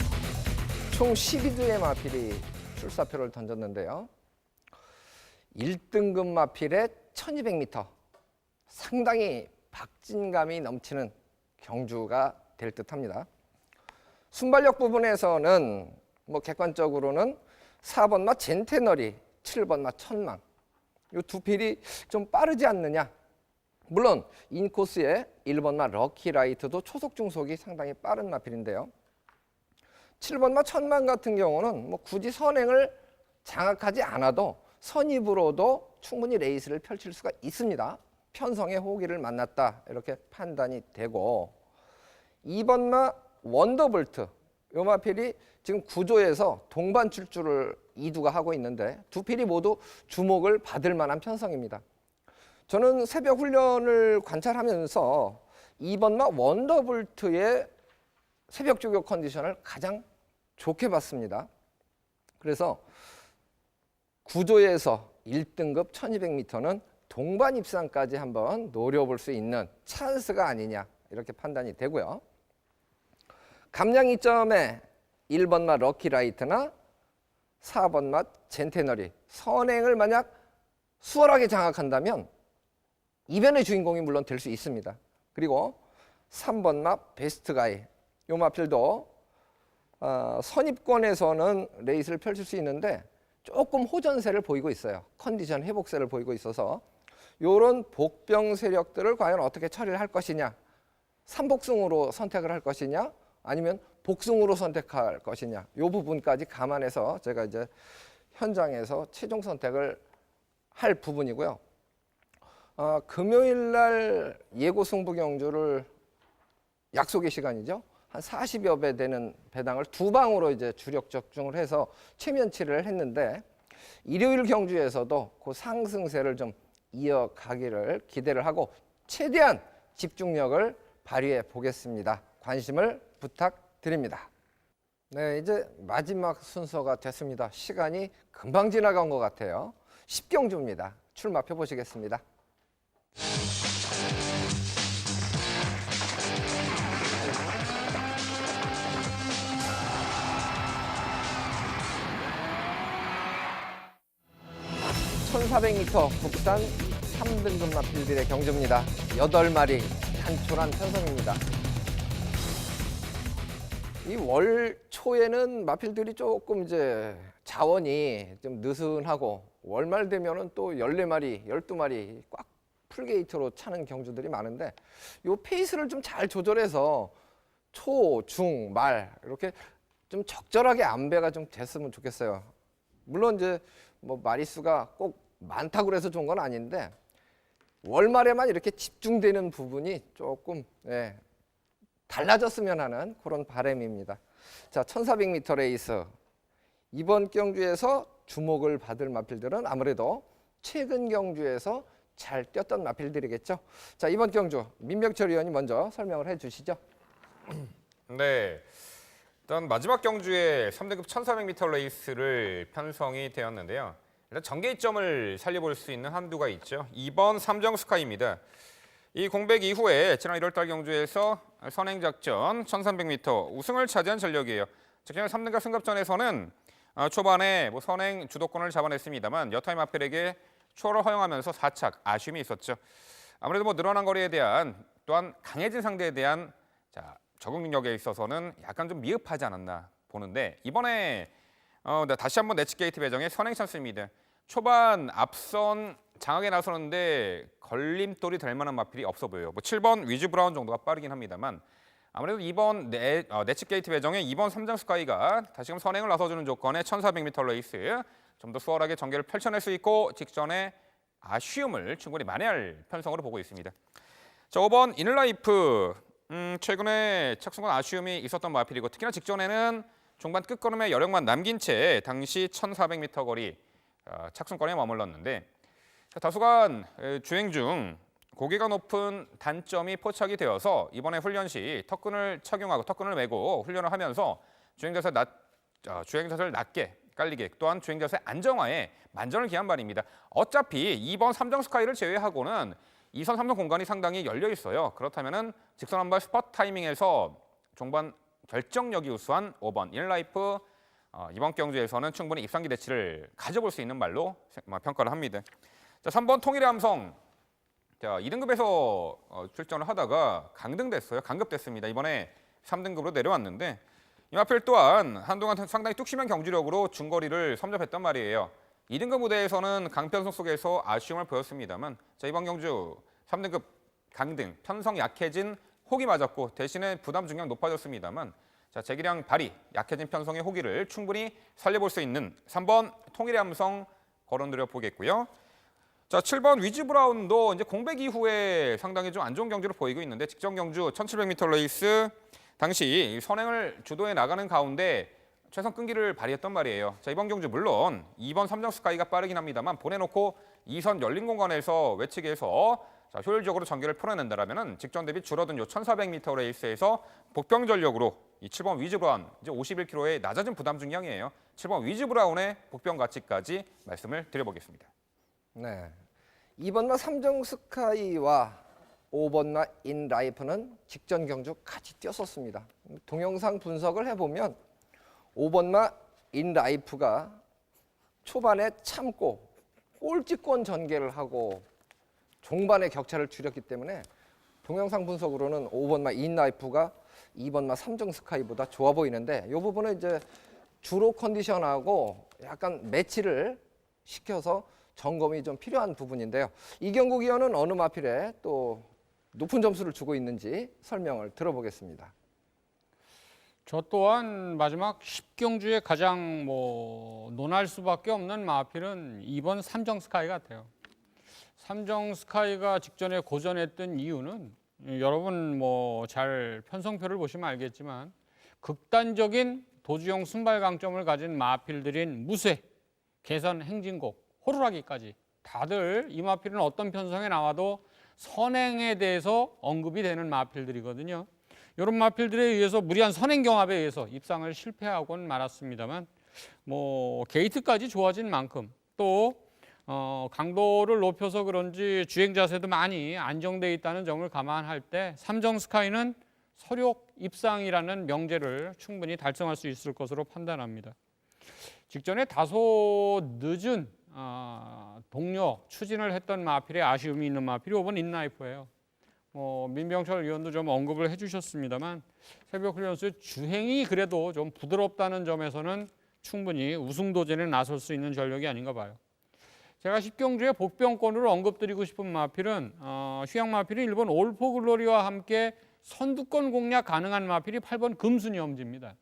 총 12두의 마필이 출사표를 던졌는데요. 1등급 마필의 1200m 상당히 박진감이 넘치는 경주가 될 듯합니다. 순발력 부분에서는 객관적으로는 4번 마 젠테너리, 7번 마 천망 이 두 필이 좀 빠르지 않느냐. 물론 인코스의 1번 마 럭키라이트도 초속 중속이 상당히 빠른 마필인데요. 7번 마 천망 같은 경우는 굳이 선행을 장악하지 않아도 선입으로도 충분히 레이스를 펼칠 수가 있습니다. 편성의 호기를 만났다 이렇게 판단이 되고 2번 마 원더볼트 이 마필이 지금 구조에서 동반 출주를 이두가 하고 있는데 두 필이 모두 주목을 받을 만한 편성입니다. 저는 새벽 훈련을 관찰하면서 2번 마 원더볼트의 새벽 조격 컨디션을 가장 좋게 봤습니다. 그래서 구조에서 1등급 1200m는 동반 입상까지 한번 노려볼 수 있는 찬스가 아니냐 이렇게 판단이 되고요. 감량 이점에 1번 마 럭키라이트나 4번 마 젠테너리 선행을 만약 수월하게 장악한다면 이변의 주인공이 물론 될 수 있습니다. 그리고 3번 마 베스트가이 요 마필도 선입권에서는 레이스를 펼칠 수 있는데 조금 호전세를 보이고 있어요. 컨디션 회복세를 보이고 있어서 이런 복병 세력들을 과연 어떻게 처리를 할 것이냐. 3복승으로 선택을 할 것이냐 아니면 복승으로 선택할 것이냐 이 부분까지 감안해서 제가 이제 현장에서 최종 선택을 할 부분이고요. 금요일 날 예고 승부 경주를 약속의 시간이죠. 한 40여 배 되는 배당을 두 방으로 이제 주력 적중을 해서 최면치를 했는데 일요일 경주에서도 그 상승세를 좀 이어가기를 기대를 하고 최대한 집중력을 발휘해 보겠습니다. 관심을 부탁드립니다. 네, 이제 마지막 순서가 됐습니다. 시간이 금방 지나간 것 같아요. 10경주입니다. 출마표 보시겠습니다. (1400m) 국산 3등급 마필들의 경주입니다. 8마리 단촐한 편성입니다. 이 월 초에는 마필들이 조금 이제 자원이 좀 느슨하고 월말 되면은 또 14마리, 12마리 꽉 풀게이트로 차는 경주들이 많은데 이 페이스를 좀 잘 조절해서 초, 중, 말 이렇게 좀 적절하게 안배가 좀 됐으면 좋겠어요. 물론 이제 마리수가 꼭 많다고 해서 좋은 건 아닌데 월말에만 이렇게 집중되는 부분이 조금 달라졌으면 하는 그런 바람입니다. 자, 1400m 레이스 이번 경주에서 주목을 받을 마필들은 아무래도 최근 경주에서 잘 뛰었던 마필들이겠죠. 자, 이번 경주 민병철 의원이 먼저 설명을 해주시죠. 네, 일단 마지막 경주에 3등급 1400m 레이스를 편성이 되었는데요. 일단 전개점을 살려볼 수 있는 한두가 있죠. 2번 삼정스카이입니다. 이 공백 이후에 지난 1월달 경주에서 선행작전 1300m 우승을 차지한 전력이에요. 직전 3등급 승급전에서는 초반에 선행 주도권을 잡아냈습니다만 여타임 마필에게 초월을 허용하면서 4착 아쉬움이 있었죠. 아무래도 늘어난 거리에 대한 또한 강해진 상대에 대한 적응 능력에 있어서는 약간 좀 미흡하지 않았나 보는데 이번에 다시 한번 내치게이트 배정의 선행 찬스입니다. 초반 앞선 장악에 나서는데 걸림돌이 될 만한 마필이 없어 보여요. 7번 위즈 브라운 정도가 빠르긴 합니다만 아무래도 이번 내치게이트 배정의 2번 삼정스카이가 다시금 선행을 나서주는 조건의 1400m 레이스 좀 더 수월하게 전개를 펼쳐낼 수 있고 직전에 아쉬움을 충분히 만회할 편성으로 보고 있습니다. 자, 5번 인라이프 최근에 착순간 아쉬움이 있었던 마필이고 특히나 직전에는 종반 끝걸음에 여력만 남긴 채 당시 1400m 거리 착순권에 머물렀는데 다수간 주행 중 고개가 높은 단점이 포착이 되어서 이번에 훈련 시 턱끈을 착용하고 턱끈을 메고 훈련을 하면서 주행 자세를 낮게 깔리게 또한 주행 자세 안정화에 만전을 기한 바입니다. 어차피 2번 삼정스카이를 제외하고는 2선 3선 공간이 상당히 열려 있어요. 그렇다면은 직선 한발 스팟 타이밍에서 종반 결정력이 우수한 5번 인라이프 이번 경주에서는 충분히 입상기 대치를 가져볼 수 있는 말로 평가를 합니다. 자, 3번 통일의 함성. 자, 2등급에서 출전을 하다가 강등됐어요. 강급됐습니다. 이번에 3등급으로 내려왔는데 이 마필 또한 한동안 상당히 뚝심한 경주력으로 중거리를 섭렵했단 말이에요. 2등급 무대에서는 강편성 속에서 아쉬움을 보였습니다만 자, 이번 경주 3등급 강등, 편성 약해진 혹이 맞았고 대신에 부담 중량 높아졌습니다만 자, 제기량 발휘, 약해진 편성의 호기를 충분히 살려볼 수 있는 3번 통일의 함성 거론드려 보겠고요. 자, 7번 위즈 브라운도 이제 공백 이후에 상당히 좀 안 좋은 경주를 보이고 있는데 직전 경주 1700m 레이스 당시 선행을 주도해 나가는 가운데 최선 끈기를 발휘했단 말이에요. 자, 이번 경주 물론 2번 삼정스카이가 빠르긴 합니다만 보내놓고 2선 열린 공간에서 외측에서 효율적으로 전개를 풀어낸다라면은 직전 대비 줄어든 요 1400m 레이스에서 복병 전력으로 이 7번 위즈 브라운 이제 51kg의 낮아진 부담 중량이에요. 7번 위즈 브라운의 복병 가치까지 말씀을 드려보겠습니다. 네, 2번마 삼정스카이와 5번마 인라이프는 직전 경주 같이 뛰었었습니다. 동영상 분석을 해보면 5번마 인라이프가 초반에 참고 꼴찌권 전개를 하고 종반의 격차를 줄였기 때문에 동영상 분석으로는 5번마 인라이프가 2번마 삼정스카이보다 좋아 보이는데 이 부분은 이제 주로 컨디션하고 약간 매치를 시켜서 점검이 좀 필요한 부분인데요. 이경국 위원은 어느 마필에 또 높은 점수를 주고 있는지 설명을 들어보겠습니다. 저 또한 마지막 10경주에 가장 논할 수밖에 없는 마필은 2번 삼정스카이 같아요. 삼정스카이가 직전에 고전했던 이유는 여러분 잘 편성표를 보시면 알겠지만 극단적인 도주형 순발 강점을 가진 마필들인 무쇠, 개선, 행진곡, 호루라기까지 다들 이 마필은 어떤 편성에 나와도 선행에 대해서 언급이 되는 마필들이거든요. 이런 마필들에 의해서 무리한 선행 경합에 의해서 입상을 실패하고는 말았습니다만 게이트까지 좋아진 만큼 또 강도를 높여서 그런지 주행 자세도 많이 안정돼 있다는 점을 감안할 때 삼정스카이는 서력 입상이라는 명제를 충분히 달성할 수 있을 것으로 판단합니다. 직전에 다소 늦은 동료 추진을 했던 마필에 아쉬움이 있는 마필이 5번 인라이프예요. 민병철 위원도 좀 언급을 해주셨습니다만 새벽 훈련소의 주행이 그래도 좀 부드럽다는 점에서는 충분히 우승 도전에 나설 수 있는 전력이 아닌가 봐요. 제가 10경주에 복병권으로 언급드리고 싶은 마필은 휴양 마필이 일본 올포글로리와 함께 선두권 공략 가능한 마필이 8번 금순이 엄지입니다.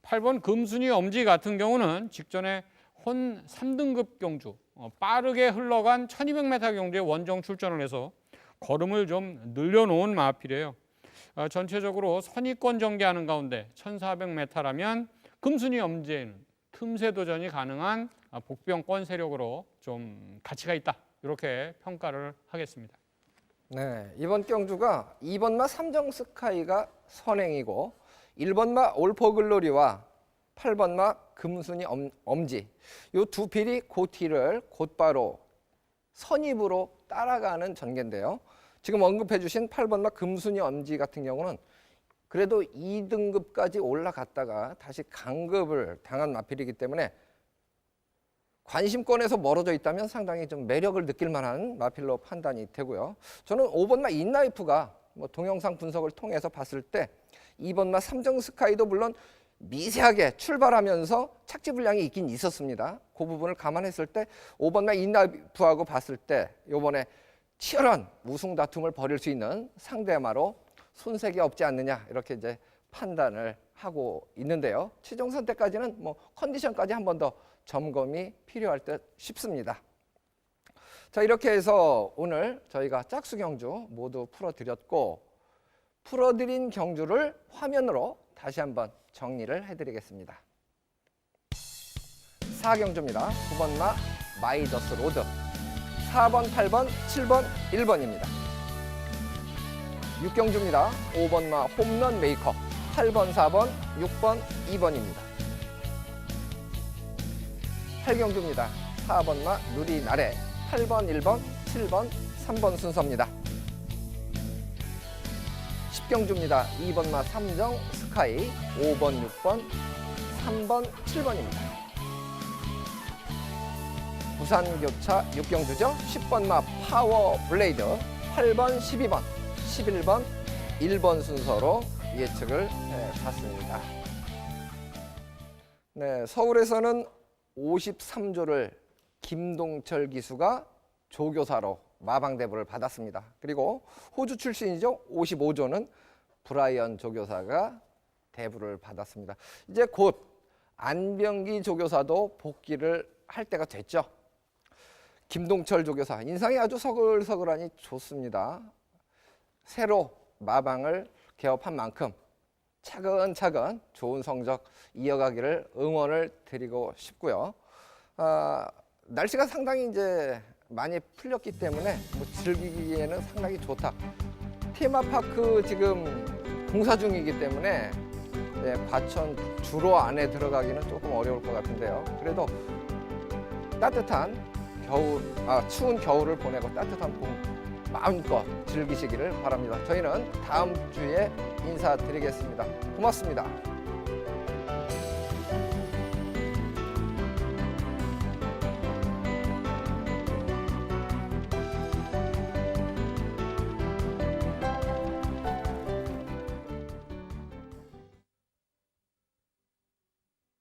8번 금순이 엄지 같은 경우는 직전에 혼 3등급 경주 빠르게 흘러간 1200m 경주에 원정 출전을 해서 걸음을 좀 늘려놓은 마필이에요. 전체적으로 선의권 전개하는 가운데 1400m라면 금순이 엄지에는 틈새 도전이 가능한 복병권 세력으로 좀 가치가 있다. 이렇게 평가를 하겠습니다. 네, 이번 경주가 2번마 삼정스카이가 선행이고 1번마 올포글로리와 8번마 금순이 엄지. 이 두 필이 그 뒤를 곧바로 선입으로 따라가는 전개인데요. 지금 언급해 주신 8번마 금순이 엄지 같은 경우는 그래도 2등급까지 올라갔다가 다시 강급을 당한 마필이기 때문에 관심권에서 멀어져 있다면 상당히 좀 매력을 느낄 만한 마필로 판단이 되고요. 저는 5번마 인라이프가 뭐 동영상 분석을 통해서 봤을 때 2번마 삼정 스카이도 물론 미세하게 출발하면서 착지 불량이 있긴 있었습니다. 그 부분을 감안했을 때 5번마 인라이프하고 봤을 때 이번에 치열한 우승 다툼을 벌일 수 있는 상대마로 손색이 없지 않느냐 이렇게 이제 판단을 하고 있는데요. 최종 선택까지는 뭐 컨디션까지 한 번 더 점검이 필요할 듯 싶습니다. 자, 이렇게 해서 오늘 저희가 짝수 경주 모두 풀어드렸고 풀어드린 경주를 화면으로 다시 한번 정리를 해드리겠습니다. 4경주입니다. 9번마 마이더스 로드, 4번, 8번, 7번, 1번입니다. 6경주입니다. 5번마 홈런 메이커, 8번, 4번, 6번, 2번입니다. 8경주입니다. 4번마 누리 나래, 8번, 1번, 7번, 3번 순서입니다. 10경주입니다. 2번마 삼정 스카이, 5번, 6번, 3번, 7번입니다. 부산교차 6경주죠. 10번마 파워 블레이드, 8번, 12번, 11번, 1번 순서로 예측을 해봤습니다. 네, 서울에서는 53조를 김동철 기수가 조교사로 마방대부를 받았습니다. 그리고 호주 출신이죠. 55조는 브라이언 조교사가 대부를 받았습니다. 이제 곧 안병기 조교사도 복귀를 할 때가 됐죠. 김동철 조교사 인상이 아주 서글서글하니 좋습니다. 새로 마방을 개업한 만큼 차근차근 좋은 성적 이어가기를 응원을 드리고 싶고요. 날씨가 상당히 이제 많이 풀렸기 때문에 뭐 즐기기에는 상당히 좋다. 테마파크 지금 공사 중이기 때문에 과천 주로 안에 들어가기는 조금 어려울 것 같은데요. 그래도 따뜻한 추운 겨울을 보내고 따뜻한 봄 마음껏 즐기시기를 바랍니다. 저희는 다음 주에 인사드리겠습니다. 고맙습니다.